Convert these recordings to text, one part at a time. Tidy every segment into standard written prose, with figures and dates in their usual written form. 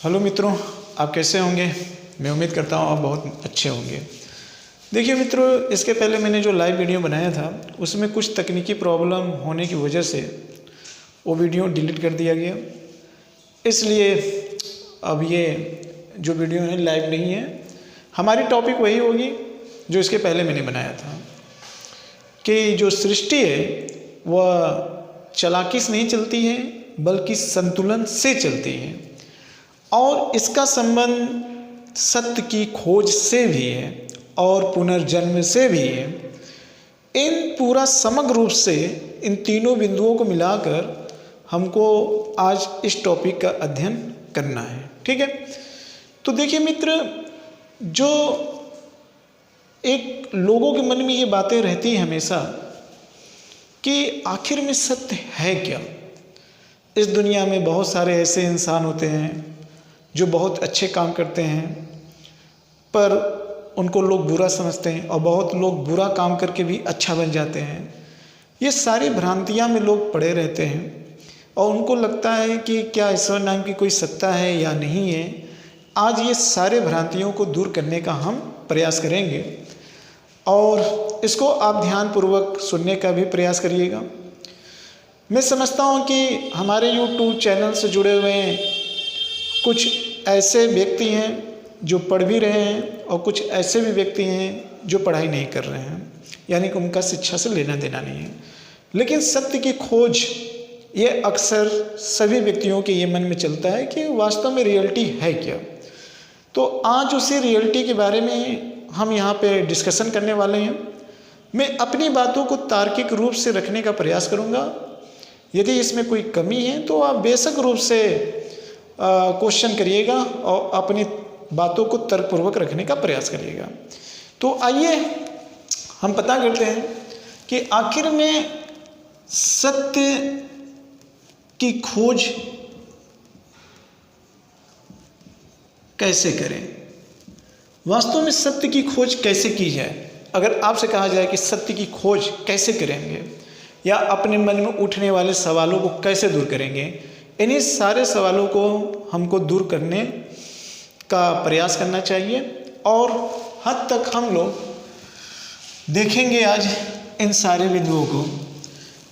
Hello मित्रों, आप कैसे होंगे। मैं उम्मीद करता हूँ आप बहुत अच्छे होंगे। देखिए मित्रों, इसके पहले मैंने जो लाइव वीडियो बनाया था उसमें कुछ तकनीकी प्रॉब्लम होने की वजह से वो वीडियो डिलीट कर दिया गया, इसलिए अब ये जो वीडियो है लाइव नहीं है। हमारी टॉपिक वही होगी जो इसके पहले मैंने बनाया था कि जो सृष्टि है वह चालाकी से नहीं चलती है बल्कि संतुलन से चलती है, और इसका संबंध सत्य की खोज से भी है और पुनर्जन्म से भी है। इन पूरा समग्र रूप से इन तीनों बिंदुओं को मिलाकर हमको आज इस टॉपिक का अध्ययन करना है, ठीक है। तो देखिए मित्र, जो एक लोगों के मन में ये बातें रहती हैं हमेशा कि आखिर में सत्य है क्या। इस दुनिया में बहुत सारे ऐसे इंसान होते हैं जो बहुत अच्छे काम करते हैं पर उनको लोग बुरा समझते हैं, और बहुत लोग बुरा काम करके भी अच्छा बन जाते हैं। ये सारी भ्रांतियां में लोग पड़े रहते हैं और उनको लगता है कि क्या ईश्वर नाम की कोई सत्ता है या नहीं है। आज ये सारे भ्रांतियों को दूर करने का हम प्रयास करेंगे और इसको आप ध्यानपूर्वक सुनने का भी प्रयास करिएगा। मैं समझता हूँ कि हमारे YouTube चैनल से जुड़े हुए कुछ ऐसे व्यक्ति हैं जो पढ़ भी रहे हैं और कुछ ऐसे भी व्यक्ति हैं जो पढ़ाई नहीं कर रहे हैं, यानी कि उनका शिक्षा से लेना देना नहीं है। लेकिन सत्य की खोज ये अक्सर सभी व्यक्तियों के ये मन में चलता है कि वास्तव में रियलिटी है क्या। तो आज उसी रियलिटी के बारे में हम यहाँ पे डिस्कशन करने वाले हैं। मैं अपनी बातों को तार्किक रूप से रखने का प्रयास करूँगा। यदि इसमें कोई कमी है तो आप बेशक रूप से क्वेश्चन करिएगा और अपनी बातों को तर्कपूर्वक रखने का प्रयास करिएगा। तो आइए हम पता करते हैं कि आखिर में सत्य की खोज कैसे करें। वास्तव में सत्य की खोज कैसे की जाए। अगर आपसे कहा जाए कि सत्य की खोज कैसे करेंगे या अपने मन में उठने वाले सवालों को कैसे दूर करेंगे, इन्हीं सारे सवालों को हमको दूर करने का प्रयास करना चाहिए और हद तक हम लोग देखेंगे आज इन सारे बिंदुओं को।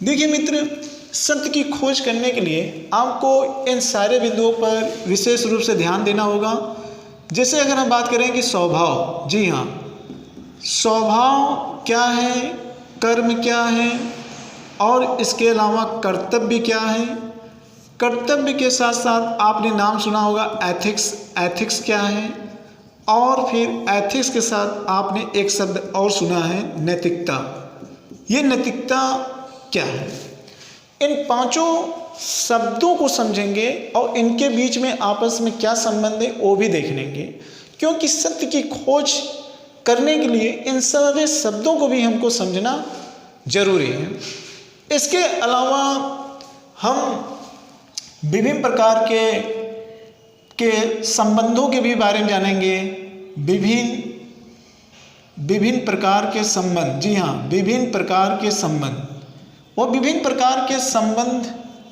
देखिए मित्र, सत्य की खोज करने के लिए आपको इन सारे बिंदुओं पर विशेष रूप से ध्यान देना होगा। जैसे अगर हम बात करें कि स्वभाव, जी हाँ, स्वभाव क्या है, कर्म क्या है और इसके अलावा कर्तव्य क्या है। कर्तव्य के साथ साथ आपने नाम सुना होगा एथिक्स, एथिक्स क्या है, और फिर एथिक्स के साथ आपने एक शब्द और सुना है नैतिकता। ये नैतिकता क्या है। इन पांचों शब्दों को समझेंगे और इनके बीच में आपस में क्या संबंध है वो भी देख लेंगे, क्योंकि सत्य की खोज करने के लिए इन सारे शब्दों को भी हमको समझना जरूरी है। इसके अलावा हम विभिन्न प्रकार के संबंधों के भी बारे में जानेंगे। विभिन्न प्रकार के संबंध, जी हाँ, विभिन्न प्रकार के संबंध। वो विभिन्न प्रकार के संबंध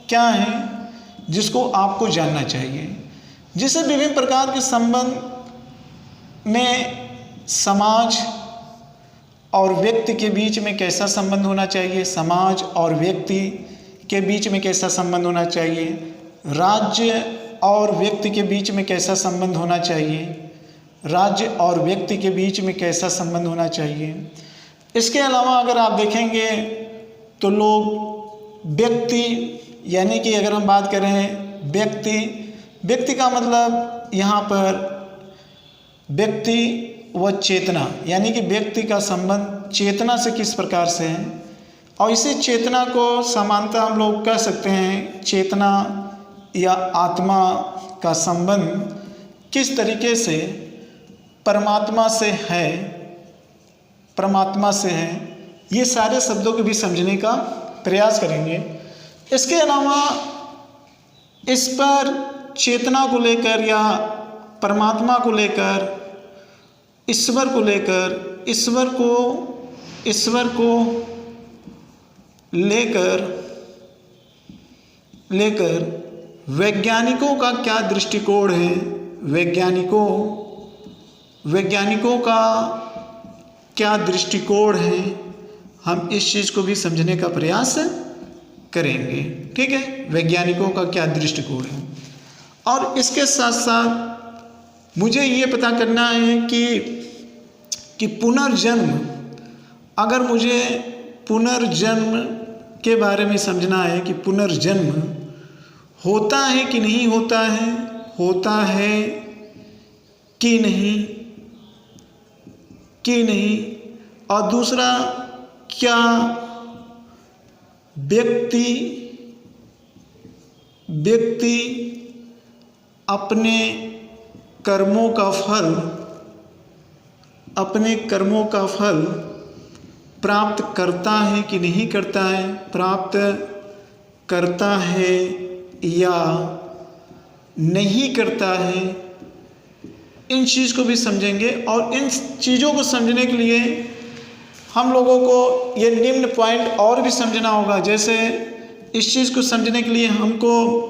क्या हैं जिसको आपको जानना चाहिए। जैसे विभिन्न प्रकार के संबंध में समाज और व्यक्ति के बीच में कैसा संबंध होना चाहिए, समाज और व्यक्ति के बीच में कैसा संबंध होना चाहिए, राज्य और व्यक्ति के बीच में कैसा संबंध होना चाहिए, राज्य और व्यक्ति के बीच में कैसा संबंध होना चाहिए। इसके अलावा अगर आप देखेंगे तो लोग व्यक्ति, यानी कि अगर हम बात करें व्यक्ति का मतलब यहाँ पर व्यक्ति व चेतना, यानी कि व्यक्ति का संबंध चेतना से किस प्रकार से है, और इसी चेतना को समानता हम लोग कह सकते हैं चेतना या आत्मा का संबंध किस तरीके से परमात्मा से है। ये सारे शब्दों को भी समझने का प्रयास करेंगे। इसके अलावा इस पर चेतना को लेकर या परमात्मा को लेकर, ईश्वर को लेकर, ईश्वर को लेकर वैज्ञानिकों का क्या दृष्टिकोण है, वैज्ञानिकों का क्या दृष्टिकोण है, हम इस चीज़ को भी समझने का प्रयास करेंगे। ठीक है, वैज्ञानिकों का क्या दृष्टिकोण है। और इसके साथ साथ मुझे ये पता करना है कि पुनर्जन्म, अगर मुझे पुनर्जन्म के बारे में समझना है कि पुनर्जन्म होता है कि नहीं होता है, होता है कि नहीं, और दूसरा क्या व्यक्ति अपने कर्मों का फल प्राप्त करता है कि नहीं करता है, प्राप्त करता है या नहीं करता है, इन चीज़ को भी समझेंगे। और इन चीज़ों को समझने के लिए हम लोगों को ये निम्न पॉइंट और भी समझना होगा। जैसे इस चीज़ को समझने के लिए हमको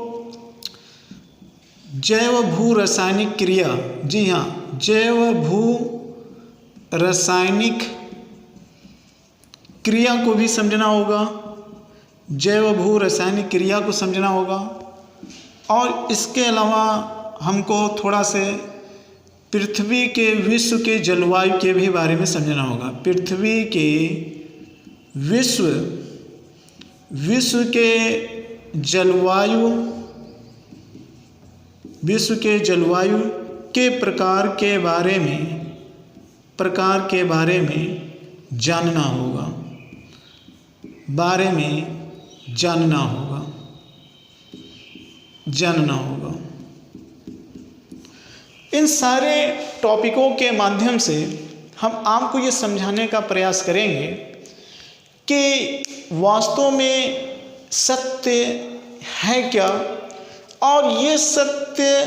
जैव भू रासायनिक क्रिया, जी हाँ, जैव भू रासायनिक क्रिया को भी समझना होगा, जैव भू रासायनिक क्रिया को समझना होगा। और इसके अलावा हमको थोड़ा से पृथ्वी के विश्व के जलवायु के भी बारे में समझना होगा। पृथ्वी के विश्व के जलवायु के प्रकार के बारे में जानना होगा। इन सारे टॉपिकों के माध्यम से हम आपको ये समझाने का प्रयास करेंगे कि वास्तव में सत्य है क्या, और ये सत्य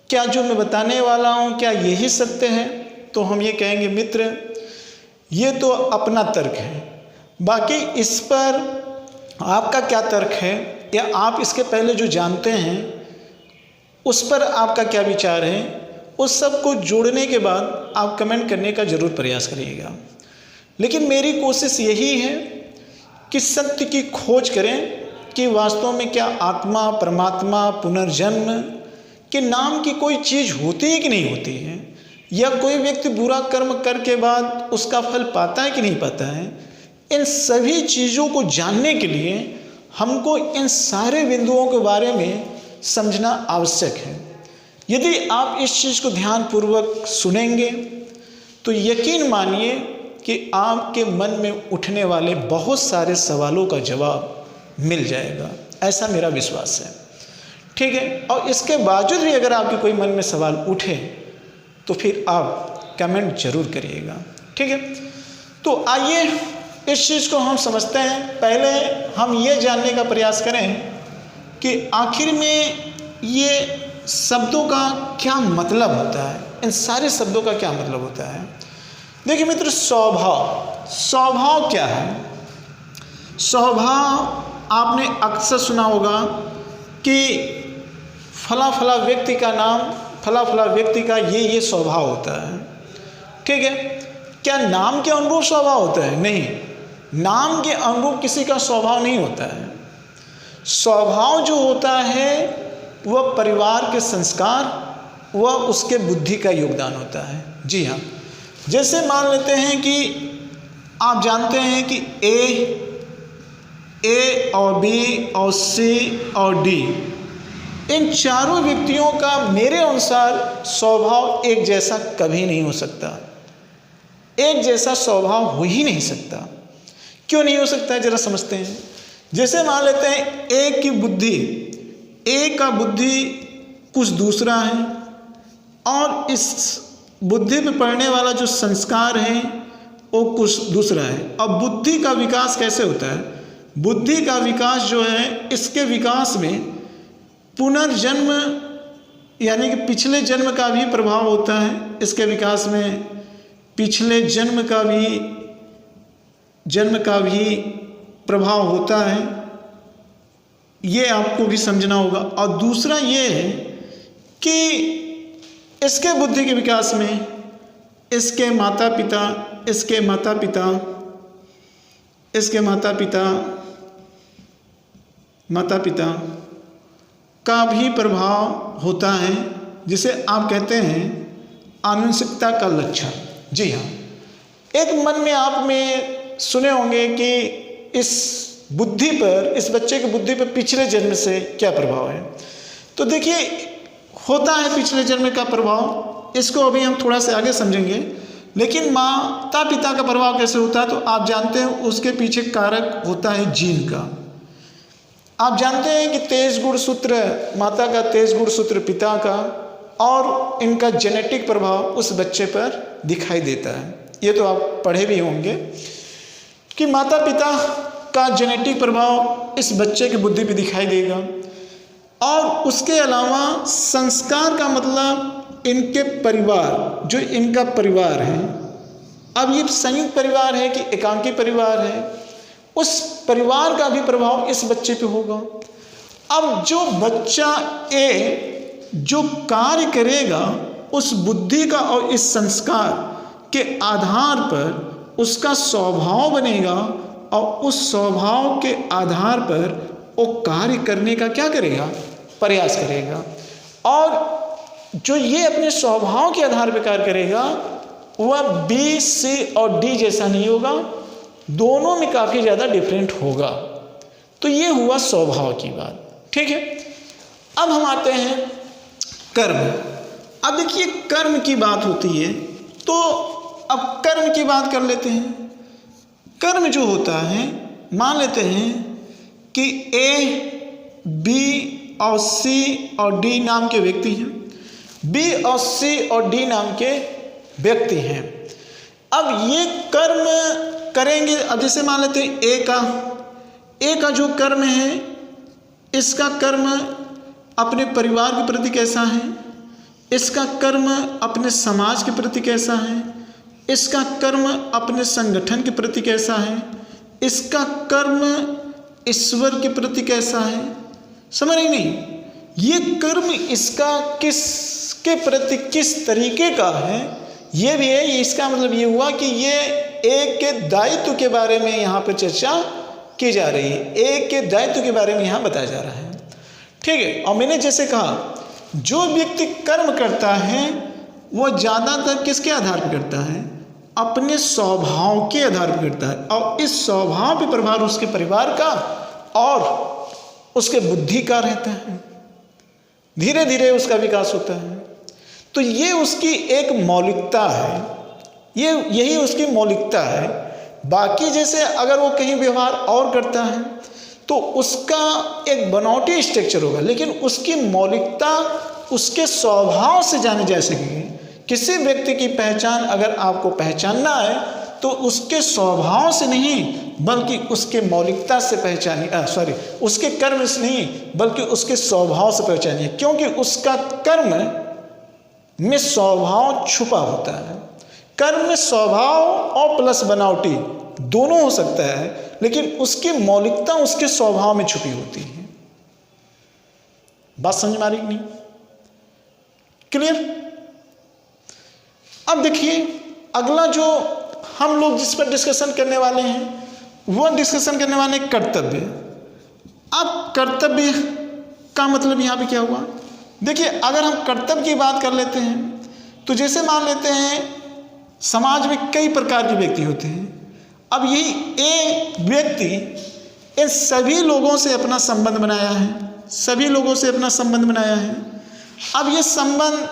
क्या जो मैं बताने वाला हूँ क्या यही सत्य है। तो हम ये कहेंगे मित्र, ये तो अपना तर्क है, बाकी इस पर आपका क्या तर्क है, या आप इसके पहले जो जानते हैं उस पर आपका क्या विचार है, उस सब को जोड़ने के बाद आप कमेंट करने का ज़रूर प्रयास करिएगा। लेकिन मेरी कोशिश यही है कि सत्य की खोज करें कि वास्तव में क्या आत्मा, परमात्मा, पुनर्जन्म के नाम की कोई चीज़ होती है कि नहीं होती है, या कोई व्यक्ति बुरा कर्म करके बाद उसका फल पाता है कि नहीं पाता है। इन सभी चीज़ों को जानने के लिए हमको इन सारे बिंदुओं के बारे में समझना आवश्यक है। यदि आप इस चीज़ को ध्यानपूर्वक सुनेंगे तो यकीन मानिए कि आपके मन में उठने वाले बहुत सारे सवालों का जवाब मिल जाएगा, ऐसा मेरा विश्वास है। ठीक है, और इसके बावजूद भी अगर आपके कोई मन में सवाल उठे तो फिर आप कमेंट जरूर करिएगा। ठीक है, तो आइए इस चीज़ को हम समझते हैं। पहले हम ये जानने का प्रयास करें कि आखिर में ये शब्दों का क्या मतलब होता है, इन सारे शब्दों का क्या मतलब होता है। देखिए मित्र, स्वभाव क्या है। स्वभाव आपने अक्सर सुना होगा कि फला व्यक्ति का नाम, फला व्यक्ति का ये स्वभाव होता है। ठीक है, क्या नाम के अनुरूप स्वभाव होता है? नहीं, नाम के अनुरूप किसी का स्वभाव नहीं होता है। स्वभाव जो होता है वह परिवार के संस्कार, वह उसके बुद्धि का योगदान होता है। जी हाँ, जैसे मान लेते हैं कि आप जानते हैं कि ए और बी और सी और डी, इन चारों व्यक्तियों का मेरे अनुसार स्वभाव एक जैसा कभी नहीं हो सकता। एक जैसा स्वभाव हो ही नहीं सकता। क्यों नहीं हो सकता है, जरा समझते हैं। जैसे मान लेते हैं ए का बुद्धि कुछ दूसरा है, और इस बुद्धि पे पड़ने वाला जो संस्कार है वो कुछ दूसरा है। अब बुद्धि का विकास कैसे होता है? बुद्धि का विकास जो है, इसके विकास में पुनर्जन्म यानी कि पिछले जन्म का भी प्रभाव होता है। इसके विकास में पिछले जन्म का भी प्रभाव होता है। ये आपको भी समझना होगा। और दूसरा ये है कि इसके बुद्धि के विकास में इसके माता पिता का भी प्रभाव होता है, जिसे आप कहते हैं आनुवंशिकता का लक्षण। जी हाँ, एक मन में आप में सुने होंगे कि इस बुद्धि पर, इस बच्चे की बुद्धि पर पिछले जन्म से क्या प्रभाव है। तो देखिए, होता है पिछले जन्म का प्रभाव, इसको अभी हम थोड़ा से आगे समझेंगे। लेकिन माता पिता का प्रभाव कैसे होता है, तो आप जानते हैं उसके पीछे कारक होता है जीन का। आप जानते हैं कि 23 गुणसूत्र माता का, 23 गुणसूत्र पिता का, और इनका जेनेटिक प्रभाव उस बच्चे पर दिखाई देता है। ये तो आप पढ़े भी होंगे कि माता पिता का जेनेटिक प्रभाव इस बच्चे की बुद्धि पे दिखाई देगा। और उसके अलावा संस्कार का मतलब इनके परिवार, जो इनका परिवार है, अब ये संयुक्त परिवार है कि एकांकी परिवार है, उस परिवार का भी प्रभाव इस बच्चे पे होगा। अब जो बच्चा जो कार्य करेगा, उस बुद्धि का और इस संस्कार के आधार पर उसका स्वभाव बनेगा, और उस स्वभाव के आधार पर वो कार्य करने का क्या करेगा, प्रयास करेगा। और जो ये अपने स्वभाव के आधार पर कार्य करेगा, वह बी, सी और डी जैसा नहीं होगा, दोनों में काफ़ी ज़्यादा डिफरेंट होगा। तो ये हुआ स्वभाव की बात, ठीक है। अब हम आते हैं कर्म। अब देखिए, कर्म की बात होती है, तो अब कर्म की बात कर लेते हैं। कर्म जो होता है, मान लेते हैं कि ए, बी और सी और डी नाम के व्यक्ति हैं। बी और सी और डी नाम के व्यक्ति हैं। अब ये कर्म करेंगे। अब जैसे मान लेते हैं ए का जो कर्म है, इसका कर्म अपने परिवार के प्रति कैसा है, इसका कर्म अपने समाज के प्रति कैसा है, इसका कर्म अपने संगठन के प्रति कैसा है, इसका कर्म ईश्वर के प्रति कैसा है। समझ रही नहीं, ये कर्म इसका किसके प्रति किस तरीके का है, ये भी है। इसका मतलब ये हुआ कि ये एक के दायित्व के बारे में यहाँ पर चर्चा की जा रही है, एक के दायित्व के बारे में यहाँ बताया जा रहा है, ठीक है। और मैंने जैसे कहा, जो व्यक्ति कर्म करता है वह ज़्यादातर किसके आधार पर करता है, अपने स्वभाव के आधार पर करता है, और इस स्वभाव पे प्रभाव उसके परिवार का और उसके बुद्धि का रहता है। धीरे धीरे उसका विकास होता है। तो ये उसकी एक मौलिकता है, यही उसकी मौलिकता है। बाकी जैसे अगर वो कहीं व्यवहार और करता है तो उसका एक बनावटी स्ट्रक्चर होगा, लेकिन उसकी मौलिकता उसके स्वभाव से जानी जा सकेगी। किसी व्यक्ति की पहचान अगर आपको पहचानना है तो उसके स्वभाव से नहीं, बल्कि उसके मौलिकता से पहचानिए, उसके कर्म से नहीं बल्कि उसके स्वभाव से पहचानिए, क्योंकि उसका कर्म में स्वभाव छुपा होता है। कर्म में स्वभाव और प्लस बनावटी दोनों हो सकता है, लेकिन उसकी मौलिकता उसके स्वभाव में छुपी होती है। बात समझ में आ रही नहीं? क्लियर? अब देखिए, अगला जो हम लोग जिस पर डिस्कशन करने वाले हैं, वह डिस्कशन करने वाले कर्तव्य। अब कर्तव्य का मतलब यहाँ पे क्या हुआ? देखिए, अगर हम कर्तव्य की बात कर लेते हैं तो जैसे मान लेते हैं समाज में कई प्रकार के व्यक्ति होते हैं। अब यही एक व्यक्ति इन सभी लोगों से अपना संबंध बनाया है, सभी लोगों से अपना संबंध बनाया है। अब ये संबंध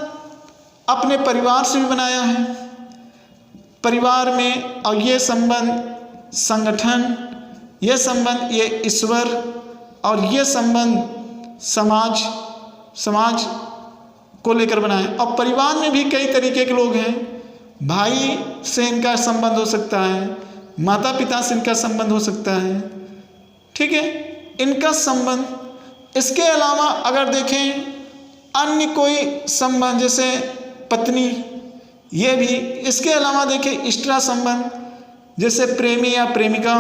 अपने परिवार से भी बनाया है, परिवार में, और ये संबंध संगठन, ये संबंध ये ईश्वर, और ये संबंध समाज को लेकर बनाए। और परिवार में भी कई तरीके के लोग हैं। भाई से इनका संबंध हो सकता है, माता पिता से इनका संबंध हो सकता है, ठीक है, इनका संबंध। इसके अलावा अगर देखें अन्य कोई संबंध जैसे पत्नी, ये भी। इसके अलावा देखें इष्टा संबंध जैसे प्रेमी या प्रेमिका,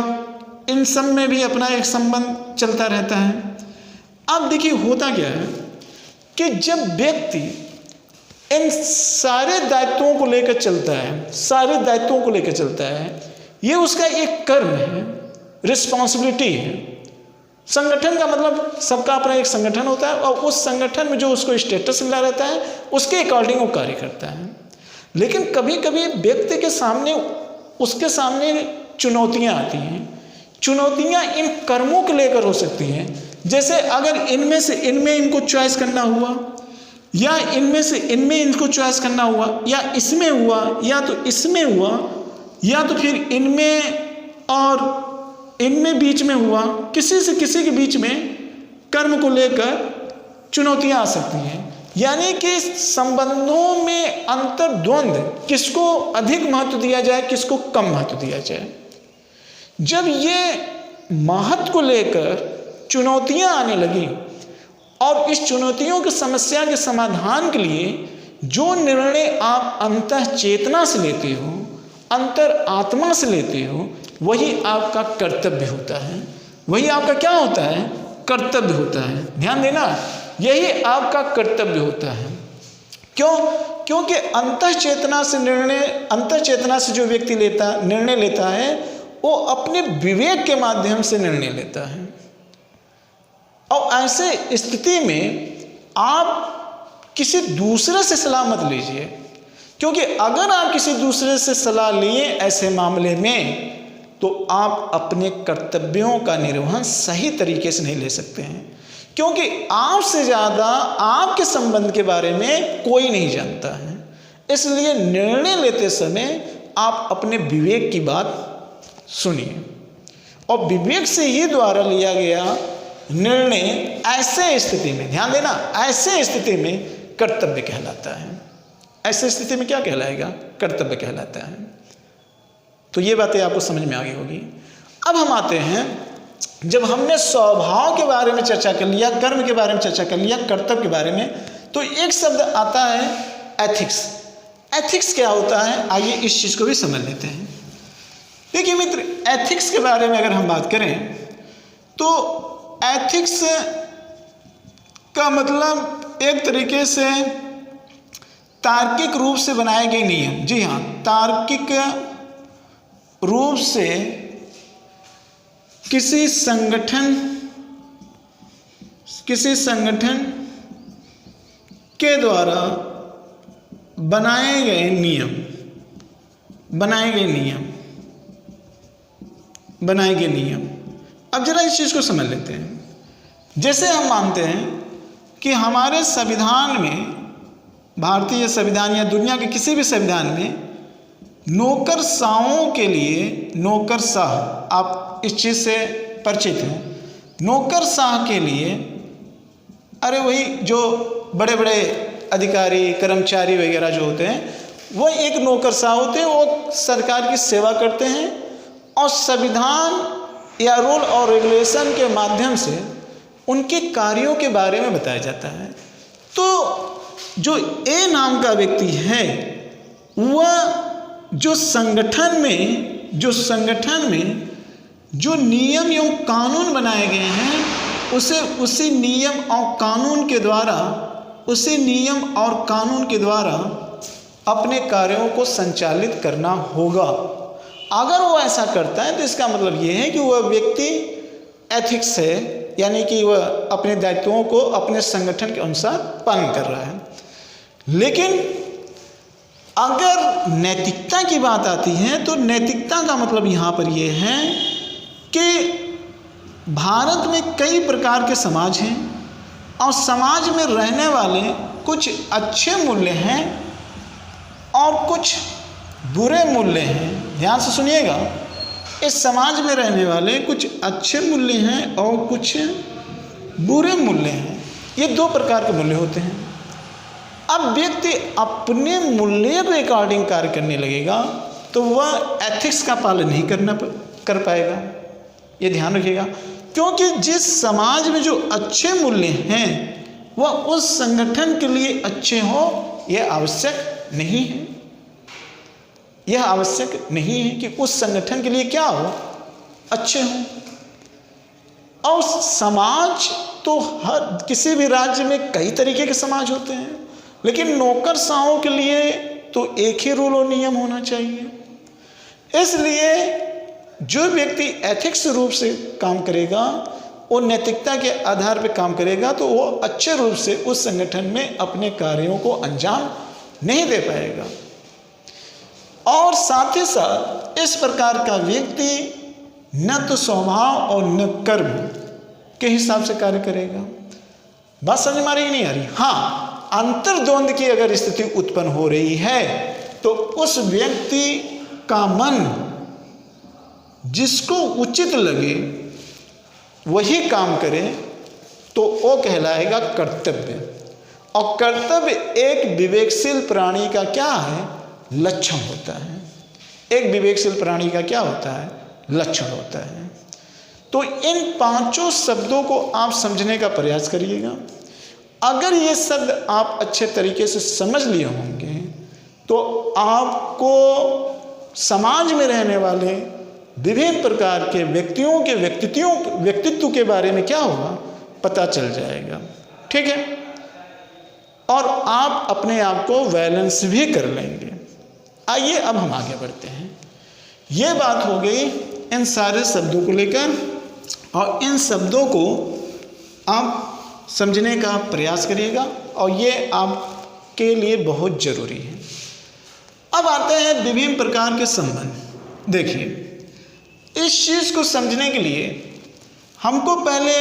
इन सब में भी अपना एक संबंध चलता रहता है। अब देखिए होता क्या है कि जब व्यक्ति इन सारे दायित्वों को लेकर चलता है, सारे दायित्वों को लेकर चलता है, ये उसका एक कर्म है, रिस्पॉन्सिबिलिटी है। संगठन का मतलब सबका अपना एक संगठन होता है और उस संगठन में जो उसको स्टेटस मिला रहता है उसके अकॉर्डिंग वो कार्य करता है। लेकिन कभी कभी व्यक्ति के सामने, उसके सामने चुनौतियां आती हैं। चुनौतियां इन कर्मों को लेकर हो सकती हैं। जैसे अगर इनमें से इनमें इनको चॉइस करना हुआ, या इनमें से इनमें इनको चॉइस करना हुआ, या इसमें हुआ, या तो इसमें हुआ, या तो फिर इनमें और इनमें बीच में हुआ, किसी से किसी के बीच में कर्म को लेकर चुनौतियां आ सकती हैं। यानी कि संबंधों में अंतर्द्वंद, किसको अधिक महत्व दिया जाए, किसको कम महत्व दिया जाए। जब ये महत्व को लेकर चुनौतियां आने लगी और इस चुनौतियों की समस्या के समाधान के लिए जो निर्णय आप अंतः चेतना से लेते हो, अंतर आत्मा से लेते हो, वही आपका कर्तव्य होता है। वही आपका क्या होता है? कर्तव्य होता है। ध्यान देना, यही आपका कर्तव्य होता है। क्यों? क्योंकि अंतः चेतना से निर्णय, अंतः चेतना से जो व्यक्ति निर्णय लेता है वो अपने विवेक के माध्यम से निर्णय लेता है। और ऐसे स्थिति में आप किसी दूसरे से सलाह मत लीजिए, क्योंकि अगर आप किसी दूसरे से सलाह लिए ऐसे मामले में तो आप अपने कर्तव्यों का निर्वहन सही तरीके से नहीं ले सकते हैं, क्योंकि आपसे ज़्यादा आपके संबंध के बारे में कोई नहीं जानता है। इसलिए निर्णय लेते समय आप अपने विवेक की बात सुनिए, और विवेक से ही द्वारा लिया गया निर्णय ऐसे स्थिति में, ध्यान देना, ऐसे स्थिति में कर्तव्य कहलाता है। ऐसे स्थिति में क्या कहलाएगा? कर्तव्य कहलाता है। तो ये बातें आपको समझ में आ गई होगी। अब हम आते हैं, जब हमने स्वभाव के बारे में चर्चा कर लिया, कर्म के बारे में चर्चा कर लिया, कर्तव्य के बारे में, तो एक शब्द आता है एथिक्स। एथिक्स क्या होता है? आइए इस चीज़ को भी समझ लेते हैं। देखिए मित्र, एथिक्स के बारे में अगर हम बात करें तो एथिक्स का मतलब एक तरीके से तार्किक रूप से बनाए गए नियम। जी हाँ, तार्किक रूप से किसी संगठन के द्वारा बनाए गए नियम। अब जरा इस चीज़ को समझ लेते हैं। जैसे हम मानते हैं कि हमारे संविधान में, भारतीय संविधान या दुनिया के किसी भी संविधान में, नौकरशाहों के लिए, नौकरशाह, आप इस चीज़ से परिचित हैं, नौकरशाह के लिए, अरे वही जो बड़े बड़े अधिकारी, कर्मचारी वगैरह जो होते हैं, वो एक नौकरशाह होते हैं। वो सरकार की सेवा करते हैं और संविधान या रूल और रेगुलेशन के माध्यम से उनके कार्यों के बारे में बताया जाता है। तो जो ए नाम का व्यक्ति है, वह जो संगठन में जो नियम एवं कानून बनाए गए हैं, उसे उसी नियम और कानून के द्वारा अपने कार्यों को संचालित करना होगा। अगर वो ऐसा करता है तो इसका मतलब ये है कि वह व्यक्ति एथिक्स है, यानी कि वह अपने दायित्वों को अपने संगठन के अनुसार पालन कर रहा है। लेकिन अगर नैतिकता की बात आती है तो नैतिकता का मतलब यहाँ पर यह है कि भारत में कई प्रकार के समाज हैं और समाज में रहने वाले कुछ अच्छे मूल्य हैं और कुछ बुरे मूल्य हैं। ध्यान से सुनिएगा, इस समाज में रहने वाले कुछ अच्छे मूल्य हैं और कुछ बुरे मूल्य हैं। ये दो प्रकार के मूल्य होते हैं। अब व्यक्ति अपने मूल्य के अकॉर्डिंग कार्य करने लगेगा तो वह एथिक्स का पालन नहीं कर पाएगा। ये ध्यान रखिएगा, क्योंकि जिस समाज में जो अच्छे मूल्य हैं वह उस संगठन के लिए अच्छे हो, यह आवश्यक नहीं है। यह आवश्यक नहीं है कि उस संगठन के लिए क्या हो, अच्छे हो। और समाज तो हर किसी भी राज्य में कई तरीके के समाज होते हैं, लेकिन नौकरशाहों के लिए तो एक ही रूल और नियम होना चाहिए। इसलिए जो व्यक्ति एथिक्स रूप से काम करेगा, वो नैतिकता के आधार पर काम करेगा, तो वो अच्छे रूप से उस संगठन में अपने कार्यों को अंजाम नहीं दे पाएगा। और साथ ही साथ इस प्रकार का व्यक्ति न तो स्वभाव और न कर्म के हिसाब से कार्य करेगा। बात समझ में आ रही नहीं आ रही? हाँ, अंतर्द्वंद की अगर स्थिति उत्पन्न हो रही है तो उस व्यक्ति का मन जिसको उचित लगे वही काम करे, तो वो कहलाएगा कर्तव्य। और कर्तव्य एक विवेकशील प्राणी का क्या है? लक्षण होता है। एक विवेकशील प्राणी का क्या होता है? लक्षण होता है। तो इन पांचों शब्दों को आप समझने का प्रयास करिएगा। अगर ये शब्द आप अच्छे तरीके से समझ लिए होंगे तो आपको समाज में रहने वाले विभिन्न प्रकार के व्यक्तियों के व्यक्तित्व के बारे में क्या होगा? पता चल जाएगा। ठीक है? और आप अपने आप को बैलेंस भी कर लेंगे। आइए अब हम आगे बढ़ते हैं। ये बात हो गई इन सारे शब्दों को लेकर, और इन शब्दों को आप समझने का प्रयास करिएगा, और ये आपके लिए बहुत ज़रूरी है। अब आते हैं विभिन्न प्रकार के संबंध। देखिए, इस चीज़ को समझने के लिए हमको पहले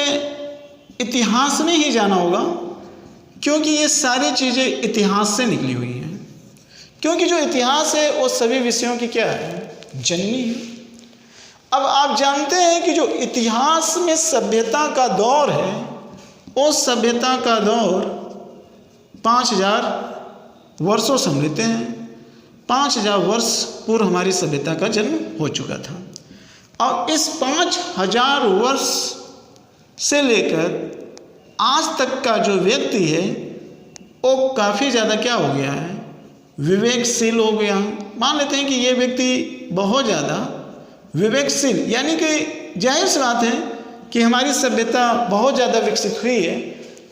इतिहास में ही जाना होगा, क्योंकि ये सारी चीज़ें इतिहास से निकली हुई हैं। क्योंकि जो इतिहास है वो सभी विषयों की क्या है? जननी है। अब आप जानते हैं कि जो इतिहास में सभ्यता का दौर है, वो सभ्यता का दौर 5000 वर्षों से हम लेते हैं। 5000 वर्ष पूर्व हमारी सभ्यता का जन्म हो चुका था, और इस 5000 वर्ष से लेकर आज तक का जो व्यक्ति है वो काफ़ी ज़्यादा क्या हो गया है? विवेकशील हो गया। मान लेते हैं कि ये व्यक्ति बहुत ज़्यादा विवेकशील, यानी कि जाहिर सी बात है कि हमारी सभ्यता बहुत ज़्यादा विकसित हुई है,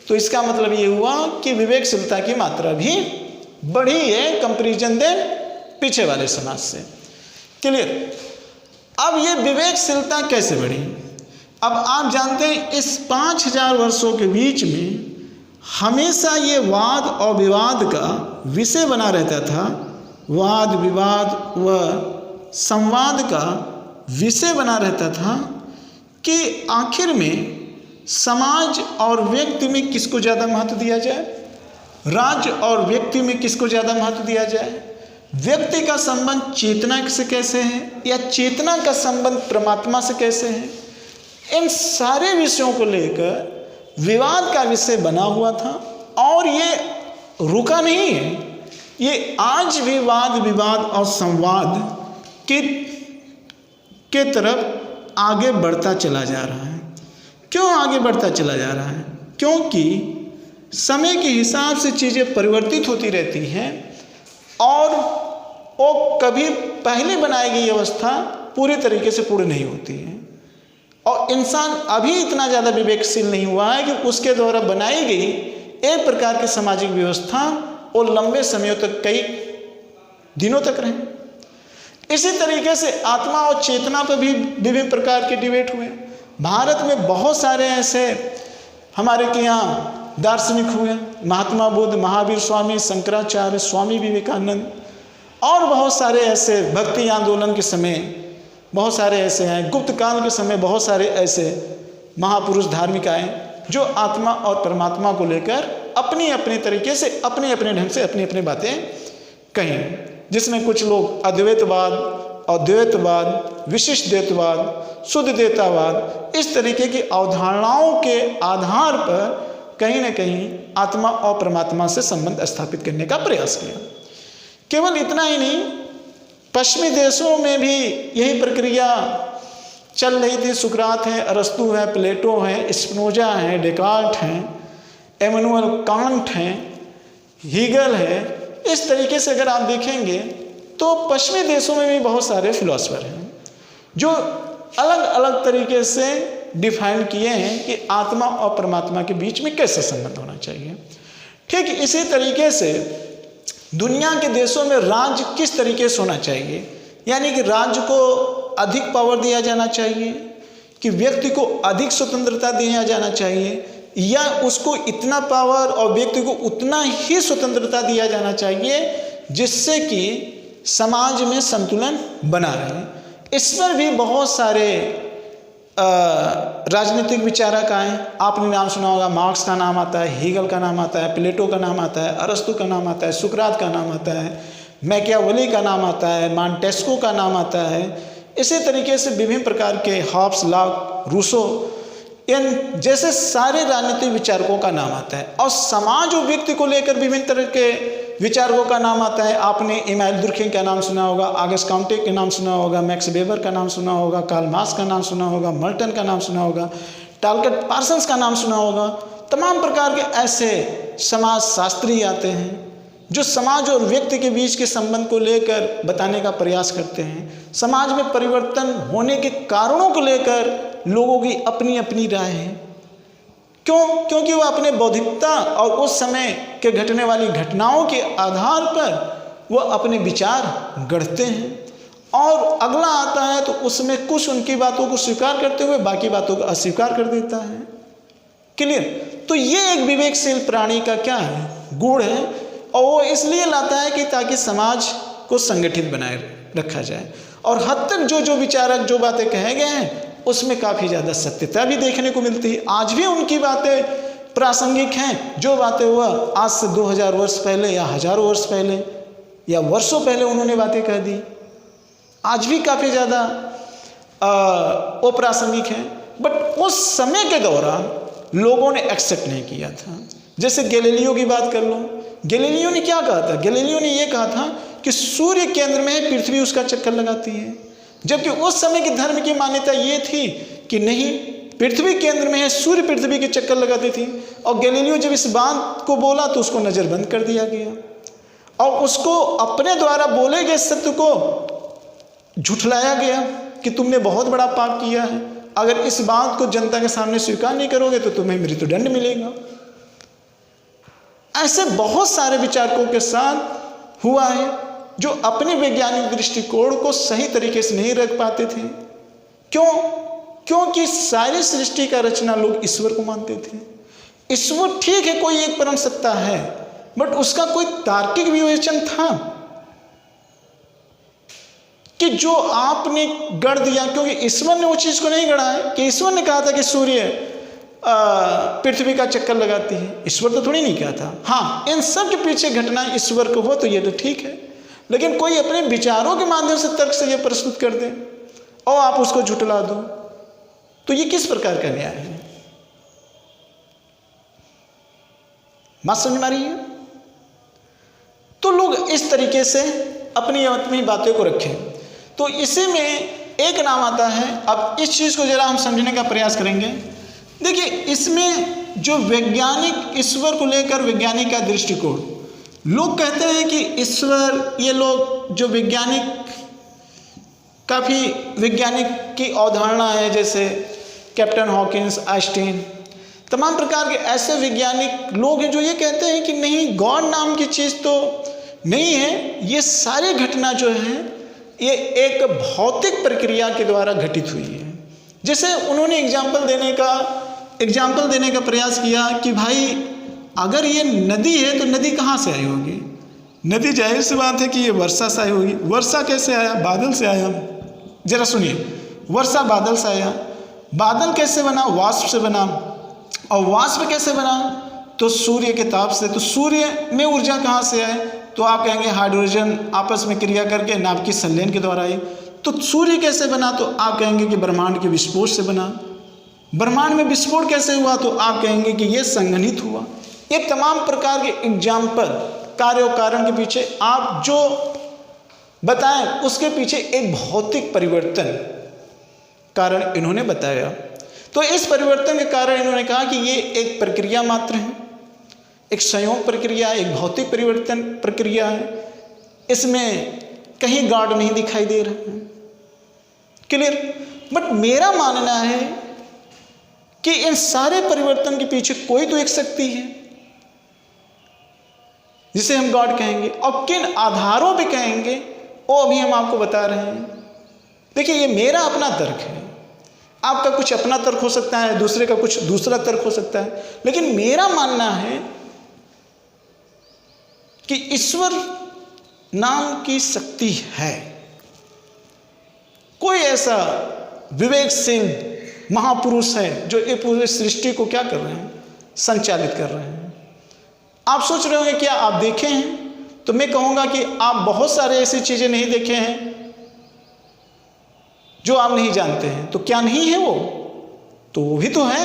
तो इसका मतलब ये हुआ कि विवेकशीलता की मात्रा भी बढ़ी है कंपैरिजन देन पीछे वाले समाज से। क्लियर? अब ये विवेकशीलता कैसे बढ़ी? अब आप जानते हैं इस 5000 वर्षों के बीच में हमेशा ये वाद और विवाद का विषय बना रहता था। वाद विवाद व संवाद का विषय बना रहता था कि आखिर में समाज और व्यक्ति में किसको ज़्यादा महत्व दिया जाए, राज्य और व्यक्ति में किसको ज़्यादा महत्व दिया जाए, व्यक्ति का संबंध चेतना से कैसे है या चेतना का संबंध परमात्मा से कैसे है। इन सारे विषयों को लेकर विवाद का विषय बना हुआ था, और ये रुका नहीं है। ये आज भी वाद विवाद और संवाद के तरफ आगे बढ़ता चला जा रहा है। क्यों आगे बढ़ता चला जा रहा है? क्योंकि समय के हिसाब से चीज़ें परिवर्तित होती रहती हैं, और वो कभी पहले बनाई गई अवस्था पूरी तरीके से पूरी नहीं होती है। और इंसान अभी इतना ज़्यादा विवेकशील नहीं हुआ है कि उसके द्वारा बनाई गई एक प्रकार की सामाजिक व्यवस्था और लंबे समयों तक, कई दिनों तक रहे। इसी तरीके से आत्मा और चेतना पर भी विभिन्न प्रकार के डिबेट हुए। भारत में बहुत सारे ऐसे हमारे के यहाँ दार्शनिक हुए, महात्मा बुद्ध, महावीर स्वामी, शंकराचार्य, स्वामी विवेकानंद, और बहुत सारे ऐसे भक्ति आंदोलन के समय बहुत सारे ऐसे हैं, गुप्त काल के समय बहुत सारे ऐसे महापुरुष धार्मिक आए जो आत्मा और परमात्मा को लेकर अपनी अपने तरीके से, अपने अपने ढंग से अपनी अपनी बातें कहीं, जिसमें कुछ लोग अद्वैतवाद, अद्वैतवाद, विशिष्ट द्वैतवाद, शुद्ध द्वैतवाद, इस तरीके की अवधारणाओं के आधार पर कहीं न कहीं आत्मा और परमात्मा से संबंध स्थापित करने का प्रयास किया। केवल इतना ही नहीं, पश्चिमी देशों में भी यही प्रक्रिया चल रही थी। सुकरात है, अरस्तु है, प्लेटो है, स्पिनोजा है, डेकार्ट हैं, एमैनुअल कांट हैं, हीगल है। इस तरीके से अगर आप देखेंगे तो पश्चिमी देशों में भी बहुत सारे फिलोसफर हैं जो अलग अलग तरीके से डिफाइन किए हैं कि आत्मा और परमात्मा के बीच में कैसे संबंध होना चाहिए। ठीक इसी तरीके से दुनिया के देशों में राज्य किस तरीके से होना चाहिए, यानी कि राज्य को अधिक पावर दिया जाना चाहिए कि व्यक्ति को अधिक स्वतंत्रता दिया जाना चाहिए, या उसको इतना पावर और व्यक्ति को उतना ही स्वतंत्रता दिया जाना चाहिए जिससे कि समाज में संतुलन बना रहे। इस पर भी बहुत सारे राजनीतिक विचारक आए। आपने नाम सुना होगा, मार्क्स का नाम आता है, हीगल का नाम आता है, प्लेटो का नाम आता है, अरस्तु का नाम आता है, सुकरात का नाम आता है, मैकियावेली का नाम आता है, मॉन्टेस्क्यू का नाम आता है। इसी तरीके से विभिन्न प्रकार के हॉब्स, लॉक, रूसो, इन जैसे सारे राजनीतिक विचारकों का नाम आता है। और समाज और व्यक्ति को लेकर विभिन्न तरह के विचारकों का नाम आता है। आपने इमानुएल दुर्खेम का नाम सुना होगा, ऑगस्ट कॉम्टे का नाम सुना होगा, मैक्स वेबर का नाम सुना होगा, कार्ल मार्क्स का नाम सुना होगा, मर्टन का नाम सुना होगा, टालकट पार्सन्स का नाम सुना होगा। तमाम प्रकार के ऐसे समाज शास्त्री आते हैं जो समाज और व्यक्ति के बीच के संबंध को लेकर बताने का प्रयास करते हैं। समाज में परिवर्तन होने के कारणों को लेकर लोगों की अपनी अपनी राय है। क्यों? क्योंकि वह अपने बौद्धिकता और उस समय के घटने वाली घटनाओं के आधार पर वह अपने विचार गढ़ते हैं, और अगला आता है तो उसमें कुछ उनकी बातों को स्वीकार करते हुए बाकी बातों को अस्वीकार कर देता है। क्लियर? तो ये एक विवेकशील प्राणी का क्या है, गुण है, और वो इसलिए लाता है कि ताकि समाज को संगठित बनाए रखा जाए। और हद तक जो जो विचारक जो बातें कहे गए हैं उसमें काफ़ी ज़्यादा सत्यता भी देखने को मिलती है। आज भी उनकी बातें प्रासंगिक हैं। जो बातें हुआ आज से 2000 वर्ष पहले या हजारों वर्ष पहले या वर्षों पहले उन्होंने बातें कह दी, आज भी काफ़ी ज़्यादा वो प्रासंगिक हैं। बट उस समय के दौरान लोगों ने एक्सेप्ट नहीं किया था। जैसे गैलीलियो की बात कर लो, गैलीलियो ने क्या कहा था? गैलीलियो ने यह कहा था कि सूर्य केंद्र में है, पृथ्वी उसका चक्कर लगाती है। जबकि उस समय के धर्म की मान्यता ये थी कि नहीं, पृथ्वी केंद्र में है, सूर्य पृथ्वी के चक्कर लगाती थी। और गैलीलियो जब इस बात को बोला तो उसको नज़रबंद कर दिया गया और उसको अपने द्वारा बोले गए सत्य को झुठलाया गया कि तुमने बहुत बड़ा पाप किया है, अगर इस बात को जनता के सामने स्वीकार नहीं करोगे तो तुम्हें मृत्युदंड मिलेगा। ऐसे बहुत सारे विचारकों के साथ हुआ है जो अपने वैज्ञानिक दृष्टिकोण को सही तरीके से नहीं रख पाते थे। क्यों? क्योंकि सारी सृष्टि का रचना लोग ईश्वर को मानते थे। ईश्वर ठीक है, कोई एक परम सत्ता है, बट उसका कोई तार्किक विवेचन था कि जो आपने गढ़ दिया, क्योंकि ईश्वर ने वो चीज को नहीं गढ़ा है कि ईश्वर ने कहा था कि सूर्य पृथ्वी का चक्कर लगाती है। ईश्वर तो थोड़ी नहीं कहा था। हाँ, इन सब के पीछे घटना ईश्वर को हो तो ये तो ठीक है, लेकिन कोई अपने विचारों के माध्यम से तर्क से ये प्रस्तुत कर दे और आप उसको झुठला दो, तो ये किस प्रकार का न्याय है? बात समझ में आ रही है? तो लोग इस तरीके से अपनी अपनी बातें को रखें। तो इसी में एक नाम आता है। अब इस चीज को जरा हम समझने का प्रयास करेंगे। देखिए, इसमें जो वैज्ञानिक ईश्वर को लेकर वैज्ञानिक का दृष्टिकोण, लोग कहते हैं कि ईश्वर, ये लोग जो वैज्ञानिक, काफ़ी वैज्ञानिक की अवधारणा है, जैसे कैप्टन हॉकिंस, आइंस्टीन, तमाम प्रकार के ऐसे वैज्ञानिक लोग हैं जो ये कहते हैं कि नहीं, गॉड नाम की चीज़ तो नहीं है, ये सारी घटना जो है ये एक भौतिक प्रक्रिया के द्वारा घटित हुई है। जैसे उन्होंने एग्जाम्पल देने का प्रयास किया कि भाई अगर ये नदी है तो नदी कहाँ से आई होगी? नदी जाहिर सी बात है कि ये वर्षा से आई होगी। वर्षा कैसे आया? बादल से आया। जरा सुनिए, वर्षा बादल से आया, बादल कैसे बना? वाष्प से बना, और वाष्प कैसे बना? तो सूर्य के ताप से। तो सूर्य में ऊर्जा कहाँ से आए? तो आप कहेंगे हाइड्रोजन आपस में क्रिया करके नाभिक की संलयन के द्वारा आई। तो सूर्य कैसे बना? तो आप कहेंगे कि ब्रह्मांड के विस्फोट से बना। ब्रह्मांड में विस्फोट कैसे हुआ? तो आप कहेंगे कि ये संघनित हुआ। ये तमाम प्रकार के एग्जाम्पल, कार्य और कारण के पीछे आप जो बताएं उसके पीछे एक भौतिक परिवर्तन कारण इन्होंने बताया। तो इस परिवर्तन के कारण इन्होंने कहा कि ये एक प्रक्रिया मात्र है, एक संयोग प्रक्रिया, एक भौतिक परिवर्तन प्रक्रिया है, इसमें कहीं गॉड नहीं दिखाई दे रहा है। क्लियर? बट मेरा मानना है कि इन सारे परिवर्तन के पीछे कोई तो एक शक्ति है जिसे हम गॉड कहेंगे, और किन आधारों पे कहेंगे वो अभी हम आपको बता रहे हैं। देखिए, ये मेरा अपना तर्क है, आपका कुछ अपना तर्क हो सकता है, दूसरे का कुछ दूसरा तर्क हो सकता है, लेकिन मेरा मानना है कि ईश्वर नाम की शक्ति है। कोई ऐसा विवेकशील महापुरुष है जो ये पूरी सृष्टि को क्या कर रहे हैं, संचालित कर रहे हैं। आप सोच रहे होंगे क्या आप देखे हैं, तो मैं कहूंगा कि आप बहुत सारे ऐसी चीजें नहीं देखे हैं जो आप नहीं जानते हैं। तो क्या नहीं है वो? तो वो भी तो है।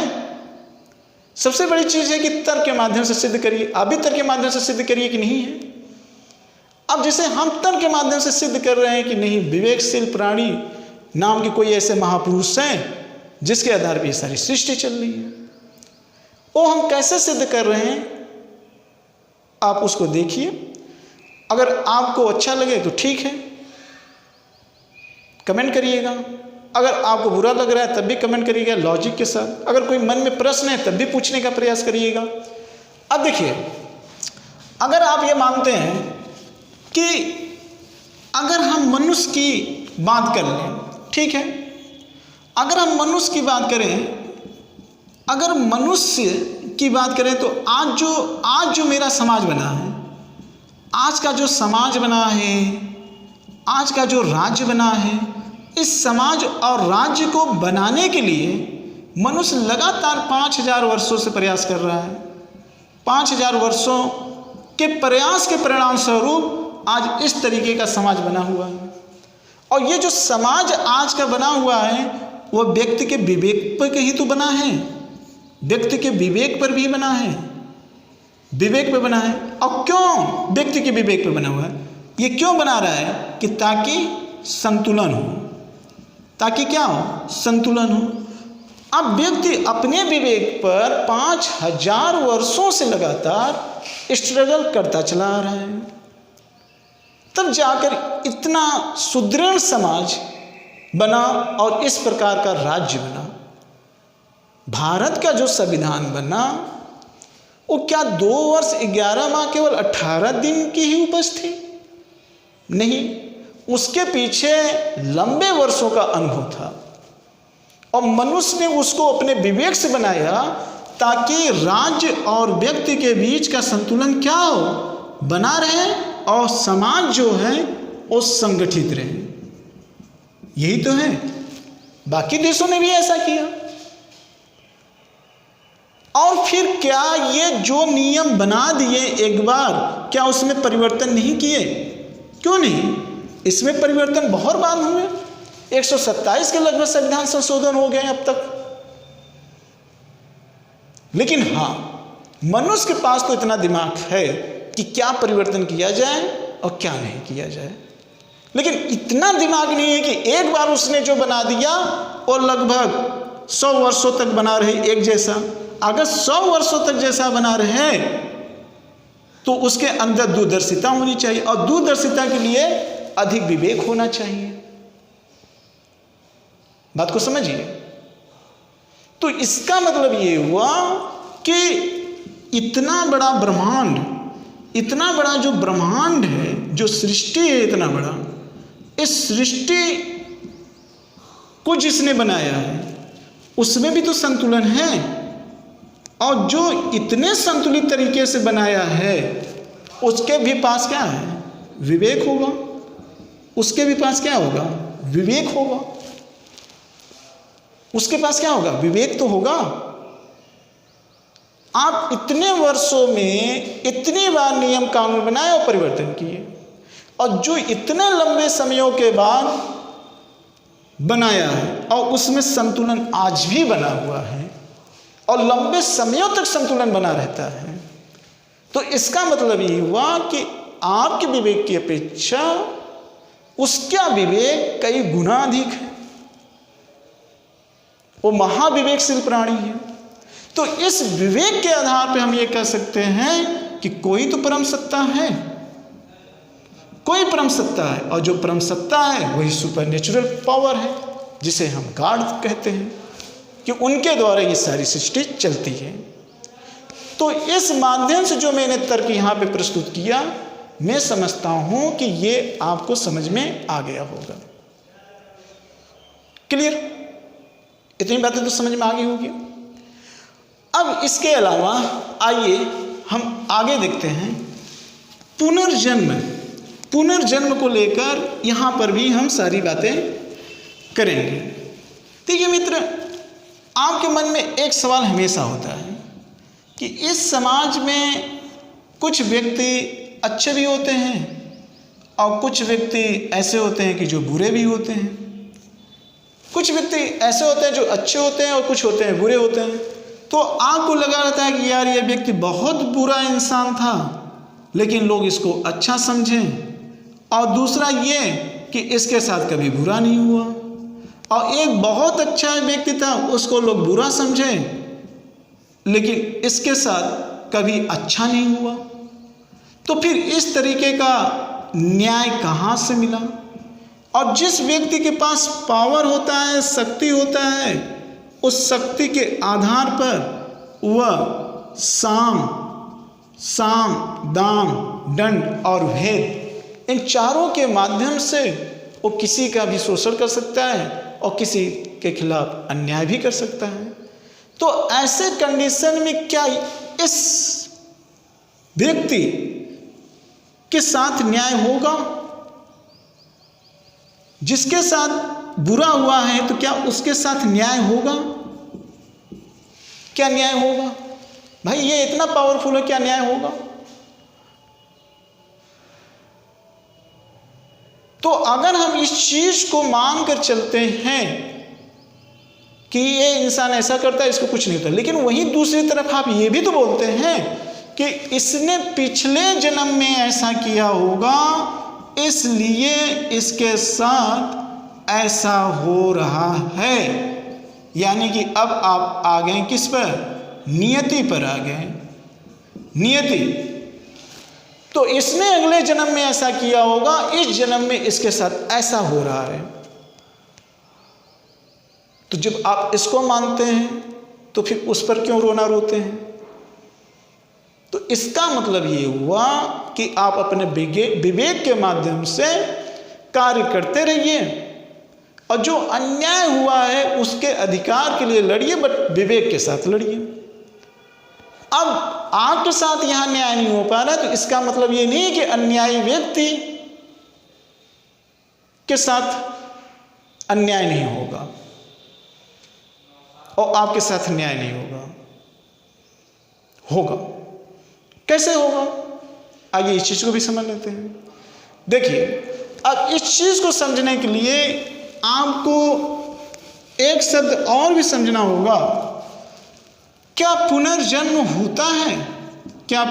सबसे बड़ी चीज है कि तर्क के माध्यम से सिद्ध करिए। आप भी तर्क के माध्यम से सिद्ध करिए कि नहीं है। अब जैसे हम तर्क के माध्यम से सिद्ध कर रहे हैं कि नहीं, विवेकशील प्राणी नाम के कोई ऐसे महापुरुष हैं जिसके आधार पर ये सारी सृष्टि चल रही है, वो हम कैसे सिद्ध कर रहे हैं आप उसको देखिए। अगर आपको अच्छा लगे तो ठीक है, कमेंट करिएगा। अगर आपको बुरा लग रहा है तब भी कमेंट करिएगा लॉजिक के साथ। अगर कोई मन में प्रश्न है तब भी पूछने का प्रयास करिएगा। अब देखिए, अगर आप ये मानते हैं कि अगर हम मनुष्य की बात कर लें, ठीक है, अगर हम मनुष्य की बात करें, अगर मनुष्य की बात करें तो आज जो मेरा समाज बना है, आज का जो समाज बना है, आज का जो राज्य बना है, इस समाज और राज्य को बनाने के लिए मनुष्य लगातार 5000 वर्षों से प्रयास कर रहा है। 5000 वर्षों के प्रयास के परिणाम स्वरूप आज इस तरीके का समाज बना हुआ है। और ये जो समाज आज का बना हुआ है वो व्यक्ति के विवेक पर ही तो बना है, व्यक्ति के विवेक पर भी बना है, विवेक पर बना है। और क्यों व्यक्ति के विवेक पर बना हुआ है? ये क्यों बना रहा है कि ताकि संतुलन हो, ताकि क्या हो, संतुलन हो। अब व्यक्ति अपने विवेक पर 5000 वर्षों से लगातार स्ट्रगल करता चला आ रहा है, तब जाकर इतना सुदृढ़ समाज बना और इस प्रकार का राज्य बना। भारत का जो संविधान बना वो क्या 2 वर्ष 11 माह केवल 18 दिन की ही उपज थी? नहीं, उसके पीछे लंबे वर्षों का अनुभव था और मनुष्य ने उसको अपने विवेक से बनाया ताकि राज्य और व्यक्ति के बीच का संतुलन क्या हो, बना रहे और समाज जो है वो संगठित रहे। यही तो है। बाकी देशों ने भी ऐसा किया। और फिर क्या ये जो नियम बना दिए एक बार, क्या उसमें परिवर्तन नहीं किए? क्यों नहीं? इसमें परिवर्तन बहुत बार हुए। 127 के लगभग संविधान संशोधन हो गए अब तक। लेकिन हाँ, मनुष्य के पास तो इतना दिमाग है कि क्या परिवर्तन किया जाए और क्या नहीं किया जाए। लेकिन इतना दिमाग नहीं है कि एक बार उसने जो बना दिया और लगभग 100 वर्षों तक बना रहे एक जैसा। अगर 100 वर्षों तक जैसा बना रहे तो उसके अंदर दूरदर्शिता होनी चाहिए और दूरदर्शिता के लिए अधिक विवेक होना चाहिए। बात को समझिए। तो इसका मतलब ये हुआ कि इतना बड़ा ब्रह्मांड, इतना बड़ा जो ब्रह्मांड है, जो सृष्टि है इतना बड़ा, इस सृष्टि को जिसने बनाया है उसमें भी तो संतुलन है। और जो इतने संतुलित तरीके से बनाया है उसके भी पास क्या है? विवेक होगा। उसके भी पास क्या होगा? विवेक होगा। उसके पास क्या होगा? विवेक तो होगा। आप इतने वर्षों में इतनी बार नियम कानून बनाए और परिवर्तन किए, और जो इतने लंबे समयों के बाद बनाया है और उसमें संतुलन आज भी बना हुआ है और लंबे समयों तक संतुलन बना रहता है, तो इसका मतलब ये हुआ कि आपके विवेक की अपेक्षा उसका विवेक कई गुना अधिक है। वो महाविवेकशील प्राणी है। तो इस विवेक के आधार पर हम ये कह सकते हैं कि कोई तो परम सत्ता है, कोई परम सत्ता है, और जो परम सत्ता है वही सुपर नेचुरल पावर है जिसे हम गॉड कहते हैं। कि उनके द्वारा ये सारी सृष्टि चलती है। तो इस माध्यम से जो मैंने तर्क यहाँ पे प्रस्तुत किया, मैं समझता हूं कि ये आपको समझ में आ गया होगा। क्लियर? इतनी बातें तो समझ में आ गई होगी। अब इसके अलावा आइए हम आगे देखते हैं पुनर्जन्म को लेकर यहाँ पर भी हम सारी बातें करेंगे। देखिए मित्र, आपके मन में एक सवाल हमेशा होता है कि इस समाज में कुछ व्यक्ति अच्छे भी होते हैं और कुछ व्यक्ति ऐसे होते हैं कि जो बुरे भी होते हैं। कुछ व्यक्ति ऐसे होते हैं जो अच्छे होते हैं और कुछ होते हैं बुरे होते हैं। तो आपको लगा रहता है कि यार ये व्यक्ति बहुत बुरा इंसान था, लेकिन लोग इसको अच्छा समझें, और दूसरा ये कि इसके साथ कभी बुरा नहीं हुआ, और एक बहुत अच्छा व्यक्ति था, उसको लोग बुरा समझें लेकिन इसके साथ कभी अच्छा नहीं हुआ। तो फिर इस तरीके का न्याय कहाँ से मिला? और जिस व्यक्ति के पास पावर होता है, शक्ति होता है, उस शक्ति के आधार पर वह साम, दाम, दंड और भेद, इन चारों के माध्यम से वो किसी का भी शोषण कर सकता है और किसी के खिलाफ अन्याय भी कर सकता है। तो ऐसे कंडीशन में क्या इस व्यक्ति के साथ न्याय होगा? जिसके साथ बुरा हुआ है तो क्या उसके साथ न्याय होगा? क्या न्याय होगा? भाई ये इतना पावरफुल है, क्या न्याय होगा? तो अगर हम इस चीज को मानकर चलते हैं कि ये इंसान ऐसा करता है, इसको कुछ नहीं होता, लेकिन वहीं दूसरी तरफ आप ये भी तो बोलते हैं कि इसने पिछले जन्म में ऐसा किया होगा, इसलिए इसके साथ ऐसा हो रहा है। यानी कि अब आप आ गए किस पर? नियति पर आ गए। नियति, तो इसने अगले जन्म में ऐसा किया होगा, इस जन्म में इसके साथ ऐसा हो रहा है। तो जब आप इसको मानते हैं तो फिर उस पर क्यों रोना रोते हैं? तो इसका मतलब ये हुआ कि आप अपने विवेक के माध्यम से कार्य करते रहिए, और जो अन्याय हुआ है उसके अधिकार के लिए लड़िए, बट विवेक के साथ लड़िए। अब आपके साथ यहां न्याय नहीं हो पा रहा, तो इसका मतलब ये नहीं कि अन्यायी व्यक्ति के साथ अन्याय नहीं होगा और आपके साथ न्याय नहीं होगा। होगा। कैसे होगा? आइए इस चीज को भी समझ लेते हैं। देखिए, अब इस चीज को समझने के लिए आपको एक शब्द और भी समझना होगा। क्या पुनर्जन्म होता है? क्या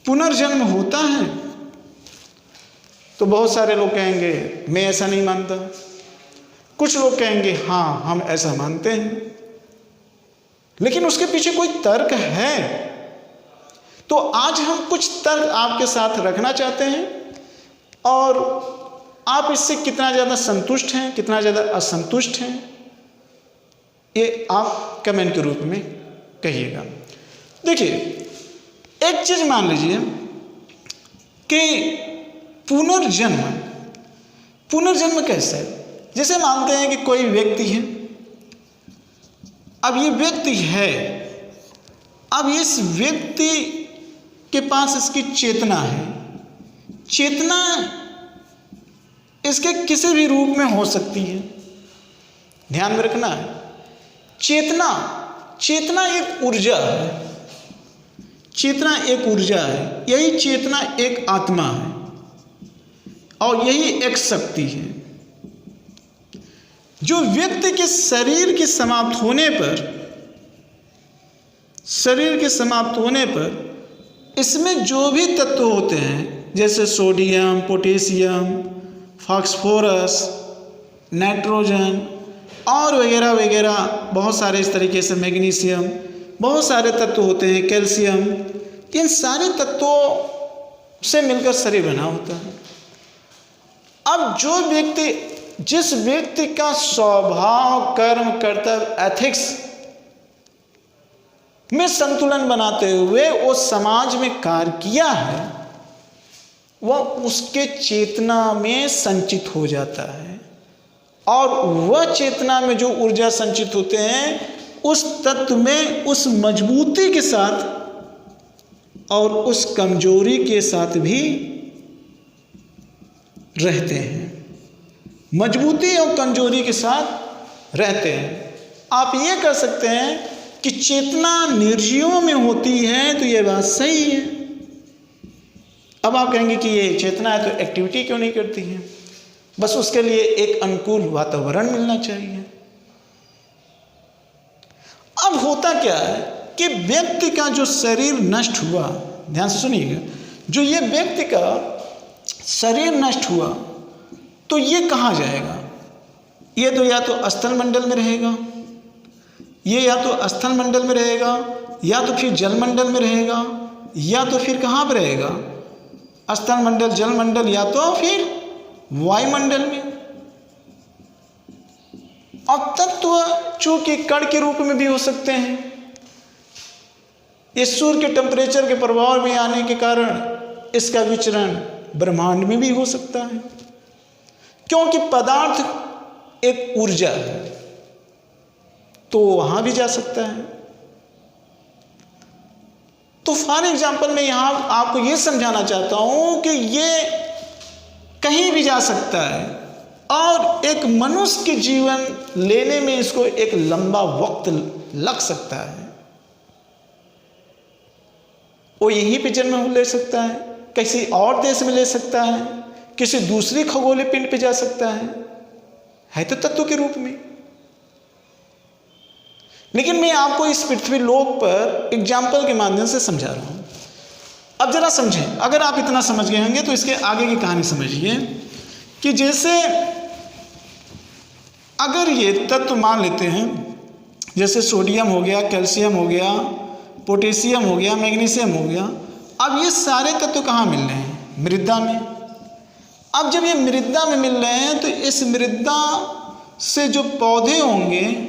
पुनर्जन्म होता है? तो बहुत सारे लोग कहेंगे मैं ऐसा नहीं मानता, कुछ लोग कहेंगे हाँ हम ऐसा मानते हैं, लेकिन उसके पीछे कोई तर्क है। तो आज हम कुछ तर्क आपके साथ रखना चाहते हैं, और आप इससे कितना ज़्यादा संतुष्ट हैं, कितना ज़्यादा असंतुष्ट हैं, ये आप कमेंट के रूप में कहिएगा। देखिए, एक चीज़ मान लीजिए कि पुनर्जन्म कैसे है? जैसे मानते हैं कि कोई व्यक्ति है, अब ये व्यक्ति है, अब इस व्यक्ति के पास इसकी चेतना है। चेतना इसके किसी भी रूप में हो सकती है, ध्यान में रखना है। चेतना एक ऊर्जा है, चेतना एक ऊर्जा है, यही चेतना एक आत्मा है, और यही एक शक्ति है जो व्यक्ति के शरीर के समाप्त होने पर इसमें जो भी तत्व होते हैं, जैसे सोडियम, पोटेशियम, फास्फोरस, नाइट्रोजन और वगैरह वगैरह, बहुत सारे इस तरीके से, मैग्नीशियम, बहुत सारे तत्व होते हैं, कैल्शियम, इन सारे तत्वों से मिलकर शरीर बना होता है। अब जो व्यक्ति जिस व्यक्ति का स्वभाव, कर्म, कर्तव्य, एथिक्स में संतुलन बनाते हुए वो समाज में कार्य किया है, वह उसके चेतना में संचित हो जाता है। और वह चेतना में जो ऊर्जा संचित होते हैं, उस तत्व में उस मजबूती के साथ और उस कमजोरी के साथ भी रहते हैं। मजबूती और कमजोरी के साथ रहते हैं। आप ये कह सकते हैं कि चेतना निर्जीवों में होती है, तो ये बात सही है। अब आप कहेंगे कि ये चेतना है तो एक्टिविटी क्यों नहीं करती है? बस उसके लिए एक अनुकूल वातावरण मिलना चाहिए। अब होता क्या है कि व्यक्ति का जो शरीर नष्ट हुआ, ध्यान से सुनिएगा, जो ये व्यक्ति का शरीर नष्ट हुआ तो ये कहाँ जाएगा? ये तो या तो स्थल मंडल में रहेगा, ये या तो स्थल मंडल में रहेगा, या तो फिर जल मंडल में रहेगा, या तो फिर कहाँ पर रहेगा? स्थल मंडल, जल मंडल, या तो फिर वायुमंडल में। और तत्व चूंकि कण के रूप में भी हो सकते हैं, इस सूर्य के टेम्परेचर के प्रभाव में आने के कारण इसका विचरण ब्रह्मांड में भी हो सकता है, क्योंकि पदार्थ एक ऊर्जा है, तो वहां भी जा सकता है। तो फॉर एग्जाम्पल मैं यहां आपको यह समझाना चाहता हूं कि ये कहीं भी जा सकता है, और एक मनुष्य के जीवन लेने में इसको एक लंबा वक्त लग सकता है। वो यहीं पे जन्म ले सकता है, किसी और देश में ले सकता है, किसी दूसरी खगोलीय पिंड पे जा सकता है तो तत्व के रूप में। लेकिन मैं आपको इस पृथ्वी लोक पर एग्जाम्पल के माध्यम से समझा रहा हूं। अब जरा समझें, अगर आप इतना समझ गए होंगे तो इसके आगे की कहानी समझिए कि जैसे अगर ये तत्व मान लेते हैं, जैसे सोडियम हो गया, कैल्शियम हो गया, पोटेशियम हो गया, मैग्नीशियम हो गया। अब ये सारे तत्व कहाँ मिल रहे हैं? मृदा में। अब जब ये मृदा में मिल रहे हैं तो इस मृदा से जो पौधे होंगे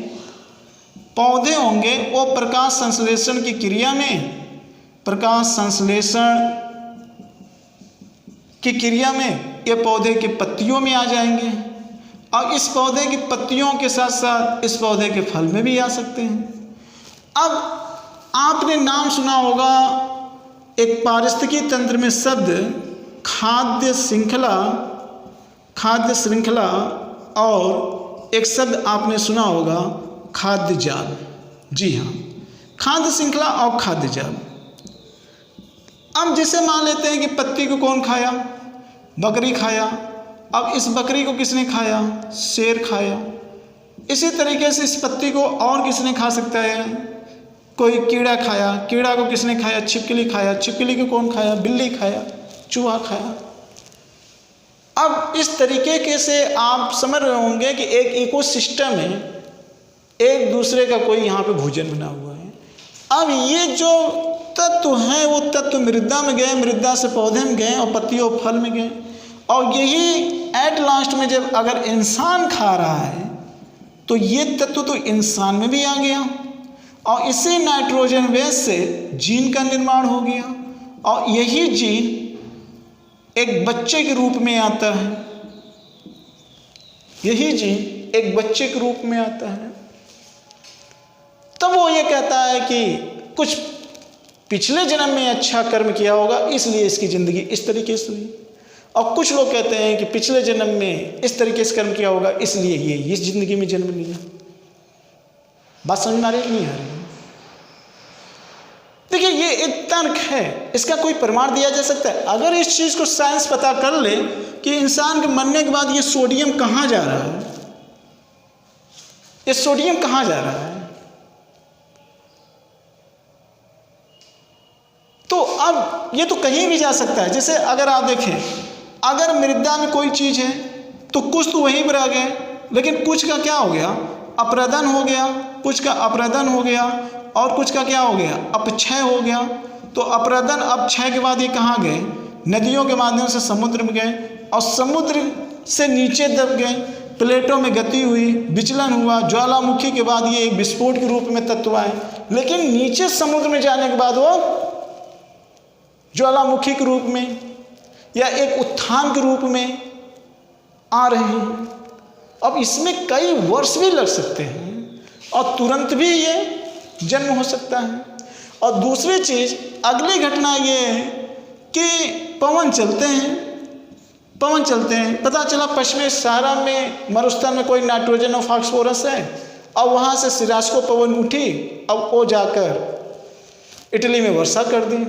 वो प्रकाश संश्लेषण की क्रिया में, प्रकाश संश्लेषण की क्रिया में ये पौधे के पत्तियों में आ जाएंगे, और इस पौधे की पत्तियों के साथ साथ इस पौधे के फल में भी आ सकते हैं। अब आपने नाम सुना होगा एक पारिस्थितिकी तंत्र में शब्द खाद्य श्रृंखला, और एक शब्द आपने सुना होगा खाद्य जाल। जी हाँ, खाद्य श्रृंखला और खाद्य जाल। अब जैसे मान लेते हैं कि पत्ती को कौन खाया? बकरी खाया। अब इस बकरी को किसने खाया? शेर खाया। इसी तरीके से इस पत्ती को और किसने खा सकता है? कोई कीड़ा खाया। कीड़ा को किसने खाया? छिपकली खाया। छिपकली को कौन खाया? बिल्ली खाया, चूहा खाया। अब इस तरीके से आप समझ रहे होंगे कि एक इकोसिस्टम है, एक दूसरे का कोई यहाँ पे भोजन बना हुआ है। अब ये जो तत्व हैं वो तत्व मृदा में गए, मृदा से पौधे में गए और पत्ती और फल में गए, और यही एट लास्ट में जब अगर इंसान खा रहा है तो ये तत्व तो इंसान में भी आ गया, और इसी नाइट्रोजन वेस से जीन का निर्माण हो गया, और यही जीन एक बच्चे के रूप में आता है। यही जीन एक बच्चे के रूप में आता है। तब वो ये कहता है कि कुछ पिछले जन्म में अच्छा कर्म किया होगा, इसलिए इसकी ज़िंदगी इस तरीके से हुई। और कुछ लोग कहते हैं कि पिछले जन्म में इस तरीके से कर्म किया होगा, इसलिए ये इस ज़िंदगी में जन्म लिया। बात समझ में आ रही नहीं आ रही? देखिए, ये एक तर्क है, इसका कोई प्रमाण दिया जा सकता है? अगर इस चीज़ को साइंस पता कर ले कि इंसान के मरने के बाद ये सोडियम कहाँ जा रहा है, ये सोडियम कहाँ जा रहा है, तो अब ये तो कहीं भी जा सकता है। जैसे अगर आप देखें, अगर मृदा में कोई चीज़ है तो कुछ तो वहीं पर आ गए, लेकिन कुछ का क्या हो गया? अप्रदन हो गया, कुछ का अप्रदन हो गया, और कुछ का क्या हो गया? अपक्षय हो गया। तो अप्रदन अपक्षय के बाद ये कहाँ गए? नदियों के माध्यम से समुद्र में गए, और समुद्र से नीचे दब गए। प्लेटों में गति हुई, विचलन हुआ, ज्वालामुखी के बाद ये एक विस्फोट के रूप में तत्व आए, लेकिन नीचे समुद्र में जाने के बाद वो ज्वालामुखी के रूप में या एक उत्थान के रूप में आ रहे हैं। अब इसमें कई वर्ष भी लग सकते हैं और तुरंत भी ये जन्म हो सकता है। और दूसरी चीज़, अगली घटना ये है कि पवन चलते हैं, पता चला पश्चिमी सहारा में मरुस्थल में कोई नाइट्रोजन और फास्फोरस है, और वहाँ से सिरास्को पवन उठी, अब वो जाकर इटली में वर्षा कर दी।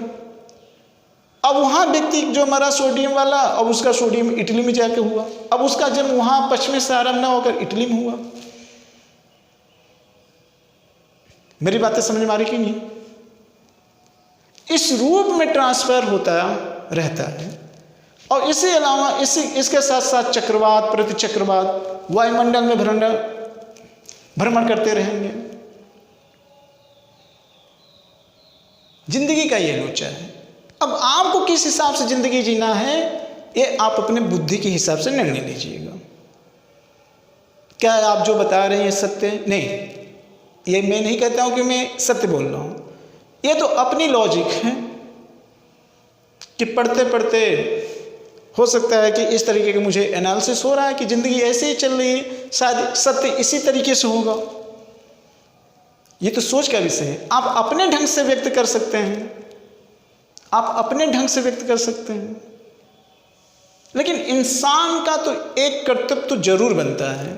अब वहाँ व्यक्ति जो मरा सोडियम वाला, अब उसका सोडियम इटली में जाके हुआ, अब उसका जन्म वहाँ पश्चिमी सहारा में न होकर इटली में हुआ। मेरी बातें समझ में आ रही कि नहीं? इस रूप में ट्रांसफर होता रहता है। और इसी अलावा इसके साथ साथ चक्रवात, प्रतिचक्रवात वायुमंडल में भ्रमण करते रहेंगे। जिंदगी का ये लोचा है। अब आपको किस हिसाब से जिंदगी जीना है, ये आप अपने बुद्धि के हिसाब से निर्णय लीजिएगा। क्या आप जो बता रहे हैं ये सत्य है? नहीं, ये मैं नहीं कहता हूं कि मैं सत्य बोल रहा हूं, ये तो अपनी लॉजिक है कि पढ़ते पढ़ते हो सकता है कि इस तरीके का मुझे एनालिसिस हो रहा है कि ज़िंदगी ऐसे ही चल रही है, शायद सत्य इसी तरीके से होगा। ये तो सोच का विषय है। आप अपने ढंग से व्यक्त कर सकते हैं, आप अपने ढंग से व्यक्त कर सकते हैं, लेकिन इंसान का तो एक कर्तव्य तो जरूर बनता है,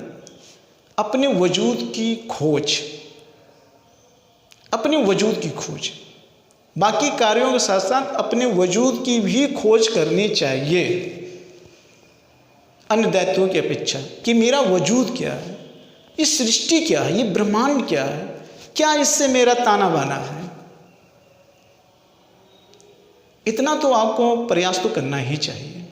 अपने वजूद की खोज, अपने वजूद की खोज। बाकी कार्यों के साथ साथ अपने वजूद की भी खोज करनी चाहिए, अन्य दायित्वों की अपेक्षा, कि मेरा वजूद क्या है, ये सृष्टि क्या है, ये ब्रह्मांड क्या है, क्या इससे मेरा ताना बाना है। इतना तो आपको प्रयास तो करना ही चाहिए।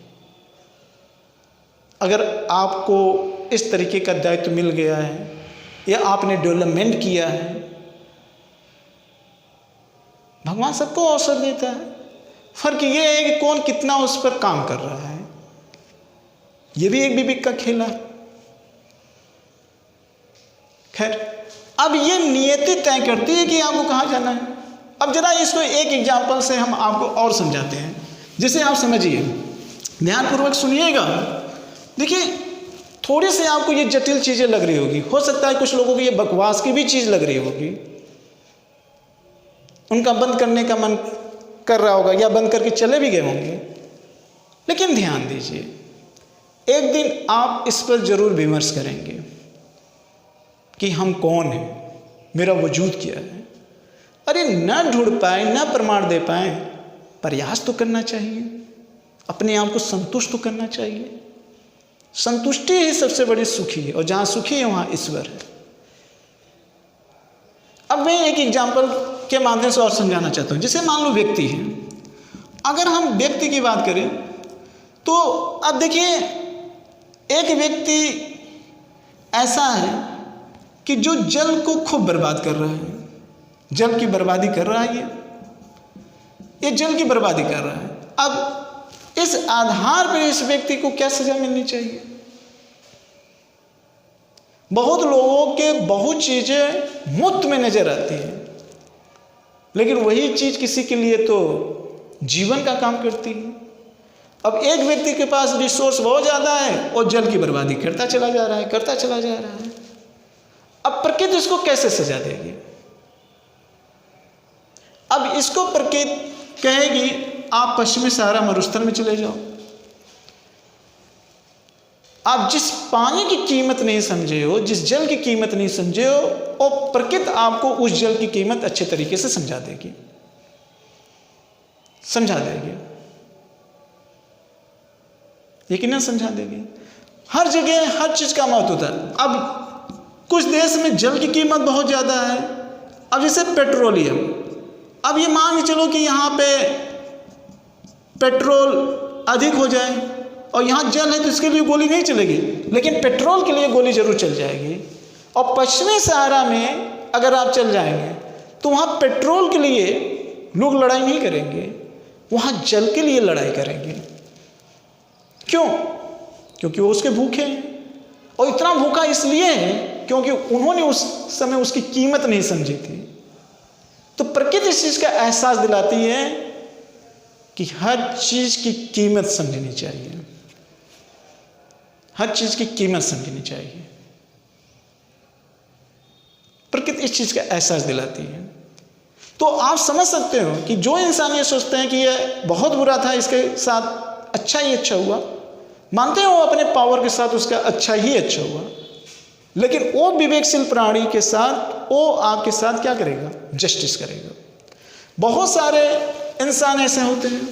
अगर आपको इस तरीके का दायित्व मिल गया है या आपने डेवलपमेंट किया है, भगवान सबको अवसर देता है। फर्क ये है कि कौन कितना उस पर काम कर रहा है। ये भी एक विवेक का खेल है। खैर, अब ये नियति तय करती है कि आपको कहाँ जाना है। अब जरा इसको एक एग्जाम्पल से हम आपको और समझाते हैं, जिसे आप समझिए, ध्यानपूर्वक सुनिएगा। देखिए, थोड़ी सी आपको ये जटिल चीज़ें लग रही होगी, हो सकता है कुछ लोगों को ये बकवास की भी चीज़ लग रही होगी, उनका बंद करने का मन कर रहा होगा या बंद करके चले भी गए होंगे। लेकिन ध्यान दीजिए, एक दिन आप इस पर जरूर विमर्श करेंगे कि हम कौन हैं, मेरा वजूद क्या है। अरे न ढूंढ पाए, न प्रमाण दे पाए, प्रयास तो करना चाहिए, अपने आप को संतुष्ट तो करना चाहिए। संतुष्टि ही सबसे बड़ी सुखी है, और जहाँ सुखी है वहाँ ईश्वर है। अब मैं एक एग्जाम्पल के माध्यम से और समझाना चाहता हूँ। जैसे मान लो व्यक्ति है, अगर हम व्यक्ति की बात करें तो अब देखिए, एक व्यक्ति ऐसा है कि जो जल को खूब बर्बाद कर रहा है, जल की बर्बादी कर रहा है, ये जल की बर्बादी कर रहा है। अब इस आधार पर इस व्यक्ति को क्या सजा मिलनी चाहिए? बहुत लोगों के बहुत चीजें मुफ्त में नजर आती है, लेकिन वही चीज किसी के लिए तो जीवन का काम करती है। अब एक व्यक्ति के पास रिसोर्स बहुत ज्यादा है और जल की बर्बादी करता चला जा रहा है। अब प्रकृति इसको कैसे सजा देगी? अब इसको प्रकृति कहेगी, आप पश्चिमी सहारा मरुस्थल में चले जाओ। आप जिस पानी की कीमत नहीं समझे हो, जिस जल की कीमत नहीं समझे हो, और प्रकृति आपको उस जल की कीमत अच्छे तरीके से समझा देगी। यकीनन समझा देगी। हर जगह हर चीज का महत्व होता है। अब कुछ देश में जल की कीमत बहुत ज्यादा है। अब जैसे पेट्रोलियम, अब ये मान के चलो कि यहाँ पे पेट्रोल अधिक हो जाए और यहाँ जल है, तो इसके लिए गोली नहीं चलेगी, लेकिन पेट्रोल के लिए गोली जरूर चल जाएगी। और पश्चिमी सहारा में अगर आप चल जाएंगे तो वहाँ पेट्रोल के लिए लोग लड़ाई नहीं करेंगे, वहाँ जल के लिए लड़ाई करेंगे। क्यों? क्योंकि वो उसके भूखे हैं। और इतना भूखा इसलिए है क्योंकि उन्होंने उस समय उसकी कीमत नहीं समझी थी। तो प्रकृति इस चीज का एहसास दिलाती है कि हर चीज की कीमत समझनी चाहिए, हर चीज की कीमत समझनी चाहिए। प्रकृति इस चीज का एहसास दिलाती है। तो आप समझ सकते हो कि जो इंसान ये सोचते हैं कि ये बहुत बुरा था, इसके साथ अच्छा ही अच्छा हुआ, मानते हो अपने पावर के साथ उसका अच्छा ही अच्छा हुआ, लेकिन वो विवेकशील प्राणी के साथ वो आपके साथ क्या करेगा? जस्टिस करेगा। बहुत सारे इंसान ऐसे होते हैं,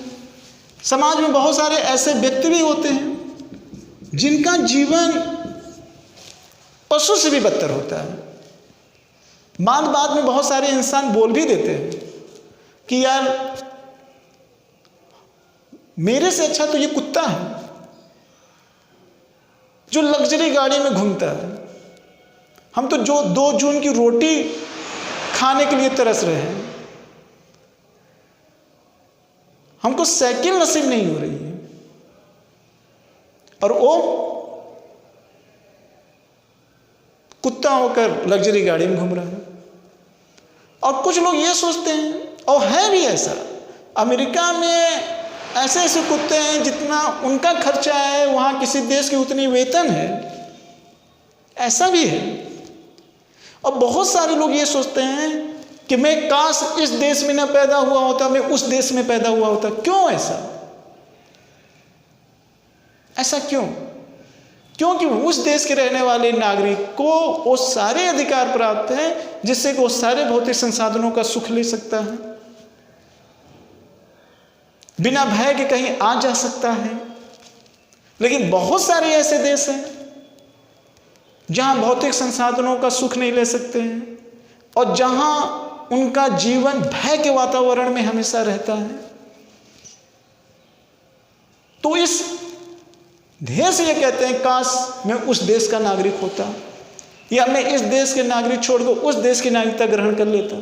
समाज में बहुत सारे ऐसे व्यक्ति भी होते हैं जिनका जीवन पशु से भी बदतर होता है। बाद में बहुत सारे इंसान बोल भी देते हैं कि यार मेरे से अच्छा तो ये कुत्ता है जो लग्जरी गाड़ी में घूमता है। हम तो जो 2 जून की रोटी खाने के लिए तरस रहे हैं, हमको साइकिल नसीब नहीं हो रही है, और वो कुत्ता होकर लग्जरी गाड़ी में घूम रहा है। और कुछ लोग ये सोचते हैं, और है भी ऐसा, अमेरिका में ऐसे ऐसे कुत्ते हैं जितना उनका खर्चा है वहां किसी देश की उतनी वेतन है, ऐसा भी है। और बहुत सारे लोग ये सोचते हैं कि मैं काश इस देश में न पैदा हुआ होता, मैं उस देश में पैदा हुआ होता। क्यों ऐसा? ऐसा क्यों? क्योंकि उस देश के रहने वाले नागरिक को वो सारे अधिकार प्राप्त हैं जिससे कि वो सारे भौतिक संसाधनों का सुख ले सकता है, बिना भय के कहीं आ जा सकता है। लेकिन बहुत सारे ऐसे देश हैं जहां भौतिक संसाधनों का सुख नहीं ले सकते हैं और जहां उनका जीवन भय के वातावरण में हमेशा रहता है। तो इस ध्येय से ये कहते हैं काश मैं उस देश का नागरिक होता, या मैं इस देश के नागरिक छोड़कर उस देश की नागरिकता ग्रहण कर लेता।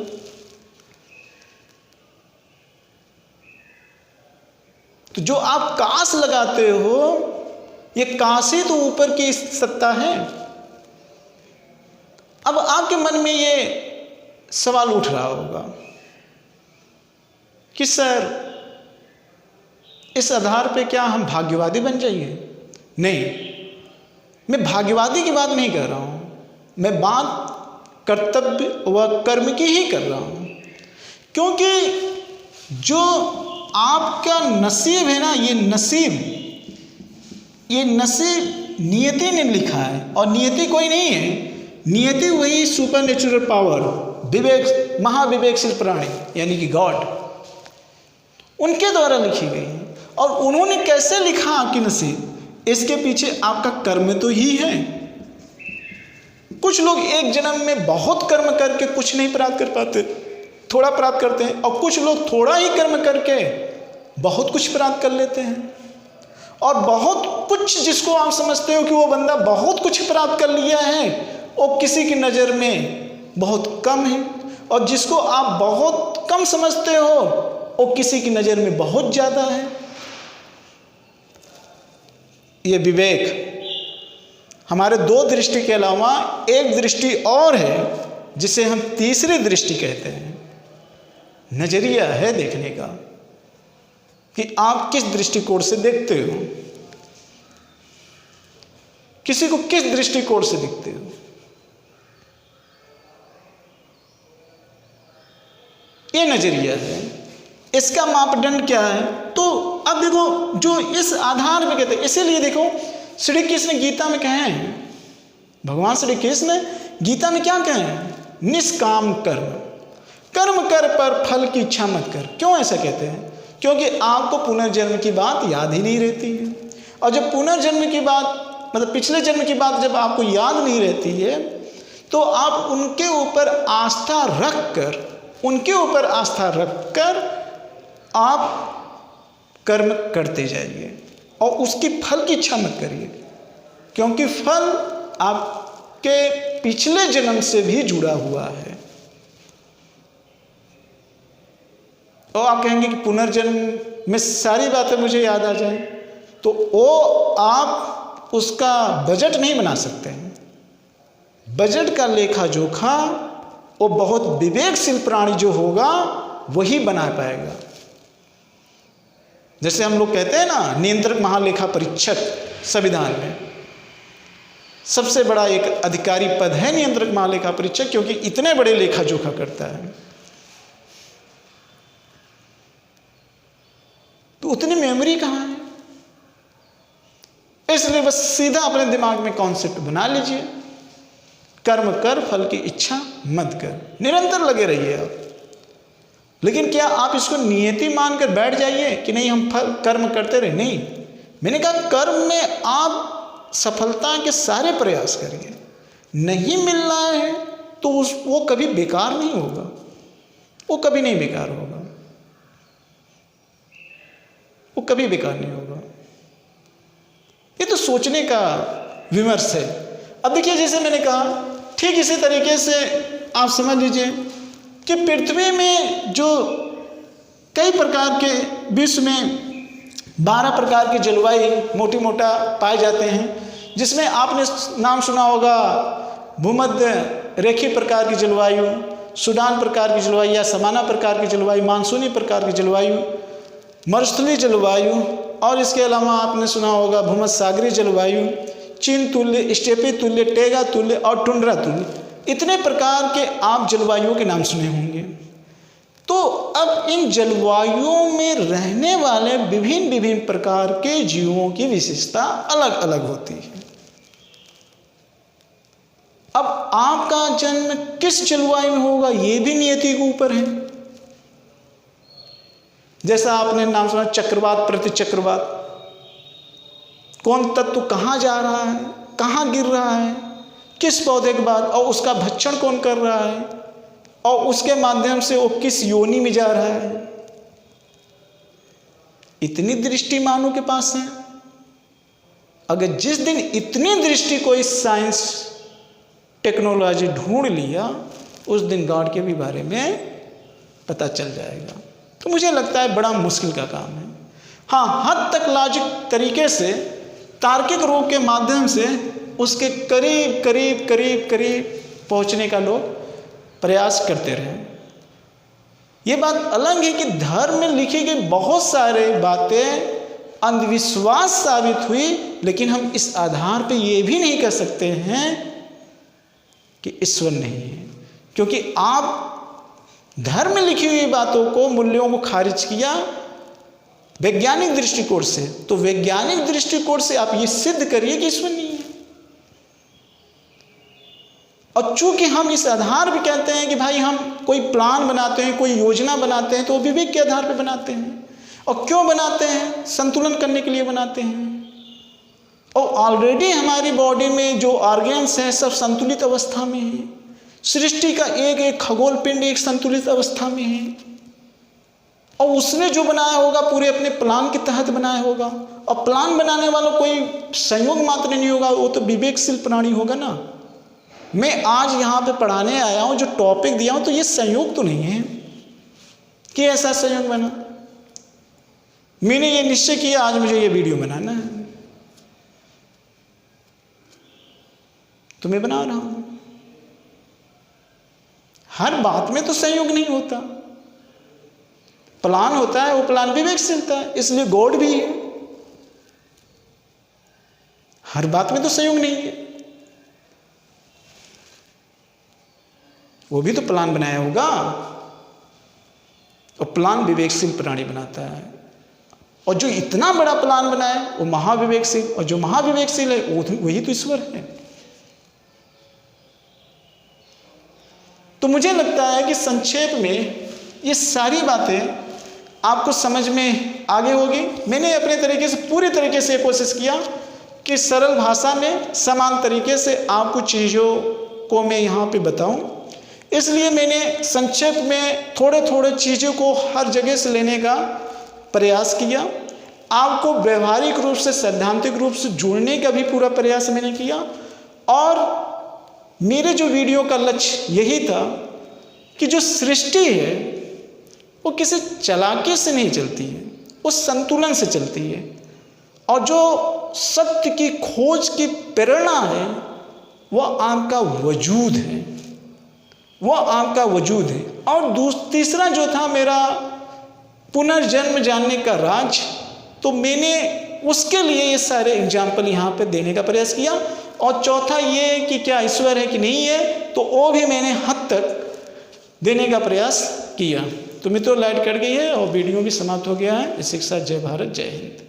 तो जो आप काश लगाते हो, ये काश ही तो ऊपर की सत्ता है। अब आपके मन में ये सवाल उठ रहा होगा कि सर इस आधार पे क्या हम भाग्यवादी बन जाएंगे? नहीं, मैं भाग्यवादी की बात नहीं कर रहा हूं, मैं बात कर्तव्य व कर्म की ही कर रहा हूं। क्योंकि जो आपका नसीब है ना, ये नसीब नियति ने लिखा है, और नियति कोई नहीं है, नियति वही सुपर नेचुरल पावर, विवेक, महाविवेकशील प्राणी यानी कि गॉड, उनके द्वारा लिखी गई है। और उन्होंने कैसे लिखा आपकी नसीब, इसके पीछे आपका कर्म तो ही है। कुछ लोग एक जन्म में बहुत कर्म करके कुछ नहीं प्राप्त कर पाते, थोड़ा प्राप्त करते हैं, और कुछ लोग थोड़ा ही कर्म करके बहुत कुछ प्राप्त कर लेते हैं। और बहुत कुछ जिसको आप समझते हो कि वो बंदा बहुत कुछ प्राप्त कर लिया है, वो किसी की नज़र में बहुत कम है, और जिसको आप बहुत कम समझते हो वो किसी की नज़र में बहुत ज़्यादा है। ये विवेक हमारे 2 दृष्टि के अलावा एक दृष्टि और है जिसे हम तीसरी दृष्टि कहते हैं। नजरिया है देखने का कि आप किस दृष्टिकोण से देखते हो, किसी को किस दृष्टिकोण से देखते हो। ये नजरिया है, इसका मापदंड क्या है? तो अब देखो, जो इस आधार पे कहते हैं, इसीलिए देखो श्री कृष्ण गीता में कहे हैं, भगवान श्री कृष्ण गीता में क्या कहे हैं? निष्काम कर्म, कर्म कर पर फल की इच्छा मत कर। क्यों ऐसा कहते हैं? क्योंकि आपको पुनर्जन्म की बात याद ही नहीं रहती है, और जब पुनर्जन्म की बात, मतलब पिछले जन्म की बात जब आपको याद नहीं रहती है, तो आप उनके ऊपर आस्था रखकर आप कर्म करते जाइए और उसकी फल की इच्छा मत करिए, क्योंकि फल आपके पिछले जन्म से भी जुड़ा हुआ है। और आप कहेंगे कि पुनर्जन्म में सारी बातें मुझे याद आ जाएं, तो वो आप उसका बजट नहीं बना सकते हैं। बजट का लेखा जोखा वो बहुत विवेकशील प्राणी जो होगा वही बना पाएगा। जैसे हम लोग कहते हैं ना, नियंत्रक महालेखा परीक्षक संविधान में सबसे बड़ा एक अधिकारी पद है नियंत्रक महालेखा परीक्षक, क्योंकि इतने बड़े लेखा जोखा करता है। तो उतनी मेमोरी कहाँ है? इसलिए बस सीधा अपने दिमाग में कॉन्सेप्ट बना लीजिए, कर्म कर फल की इच्छा मत कर, निरंतर लगे रहिए आप। लेकिन क्या आप इसको नियति मानकर बैठ जाइए कि नहीं हम फल कर्म करते रहे? नहीं, मैंने कहा कर्म में आप सफलता के सारे प्रयास करिए, नहीं मिल रहा है तो वो कभी बेकार नहीं होगा, वो कभी नहीं बेकार होगा, वो कभी बेकार नहीं होगा। ये तो सोचने का विमर्श है। अब देखिए, जैसे मैंने कहा, ठीक इसी तरीके से आप समझ लीजिए कि पृथ्वी में जो कई प्रकार के, विश्व में 12 प्रकार के जलवायु मोटी मोटा पाए जाते हैं, जिसमें आपने नाम सुना होगा भूमध्य रेखीय प्रकार की जलवायु, सूडान प्रकार की जलवायु या समाना प्रकार की जलवायु, मानसूनी प्रकार की जलवायु, मरुस्थलीय जलवायु, और इसके अलावा आपने सुना होगा भूमध्य सागरीय जलवायु, चीन तुल्य, स्टेपी तुल्य, टेगा तुल्य और टुंड्रा तुल्य। इतने प्रकार के आप जलवायुओं के नाम सुने होंगे। तो अब इन जलवायुओं में रहने वाले विभिन्न विभिन्न प्रकार के जीवों की विशेषता अलग अलग होती है। अब आपका जन्म किस जलवायु में होगा ये भी नियति के ऊपर है। जैसा आपने नाम सुना चक्रवात, प्रतिचक्रवात, कौन तत्व कहाँ जा रहा है, कहाँ गिर रहा है, किस पौधे के बाद, और उसका भक्षण कौन कर रहा है, और उसके माध्यम से वो किस योनि में जा रहा है। इतनी दृष्टि मानव के पास है। अगर जिस दिन इतनी दृष्टि कोई साइंस टेक्नोलॉजी ढूंढ लिया, उस दिन गॉड के भी बारे में पता चल जाएगा। तो मुझे लगता है बड़ा मुश्किल का काम है। हाँ, हद तक लॉजिक तरीके से, तार्किक रूप के माध्यम से उसके करीब करीब करीब करीब पहुंचने का लोग प्रयास करते रहे। ये बात अलग है कि धर्म में लिखी गई बहुत सारे बातें अंधविश्वास साबित हुई, लेकिन हम इस आधार पे ये भी नहीं कह सकते हैं कि ईश्वर नहीं है, क्योंकि आप धर्म में लिखी हुई बातों को, मूल्यों को खारिज किया वैज्ञानिक दृष्टिकोण से। तो वैज्ञानिक दृष्टिकोण से आप ये सिद्ध करिए कि ईश्वर नहीं है। और चूंकि हम इस आधार पे कहते हैं कि भाई हम कोई प्लान बनाते हैं, कोई योजना बनाते हैं, तो वो विवेक के आधार पे बनाते हैं। और क्यों बनाते हैं? संतुलन करने के लिए बनाते हैं। और ऑलरेडी हमारी बॉडी में जो ऑर्गन्स हैं सब संतुलित अवस्था में है। सृष्टि का एक एक खगोल पिंड एक संतुलित अवस्था में है, और उसने जो बनाया होगा पूरे अपने प्लान के तहत बनाया होगा। और प्लान बनाने वाला कोई संयोग मात्र नहीं होगा, वो तो विवेकशील प्राणी होगा ना। मैं आज यहाँ पे पढ़ाने आया हूँ, जो टॉपिक दिया हूँ, तो ये संयोग तो नहीं है कि ऐसा संयोग बना। मैंने ये निश्चय किया आज मुझे ये वीडियो बनाना है, तो मैं बना रहा हूँ। हर बात में तो संयोग नहीं होता, प्लान होता है, वो प्लान विवेकशीलता है, इसलिए गॉड भी है। हर बात में तो संयोग नहीं है, वो भी तो प्लान बनाया होगा। और प्लान विवेकशील प्राणी बनाता है, और जो इतना बड़ा प्लान बनाए वो महाविवेकशील, और जो महाविवेकशील है वही तो ईश्वर है। तो मुझे लगता है कि संक्षेप में ये सारी बातें आपको समझ में आगे होगी। मैंने अपने तरीके से पूरी तरीके से कोशिश किया कि सरल भाषा में समान तरीके से आपको चीज़ों को मैं यहाँ पे बताऊं। इसलिए मैंने संक्षेप में थोड़े थोड़े चीज़ों को हर जगह से लेने का प्रयास किया। आपको व्यवहारिक रूप से, सैद्धांतिक रूप से जोड़ने का भी पूरा प्रयास मैंने किया। और मेरे जो वीडियो का लक्ष्य यही था कि जो सृष्टि है वो किसी चालाकी से नहीं चलती है, वो संतुलन से चलती है। और जो सत्य की खोज की प्रेरणा है वह आपका वजूद है, वह आपका वजूद है। और तीसरा जो था मेरा पुनर्जन्म जानने का राज, तो मैंने उसके लिए ये सारे एग्जाम्पल यहाँ पे देने का प्रयास किया। और चौथा ये कि क्या ईश्वर है कि नहीं है, तो वो भी मैंने हद तक देने का प्रयास किया। तो मित्रों लाइट कट गई है और वीडियो भी समाप्त हो गया है। इसी के साथ जय भारत, जय हिंद।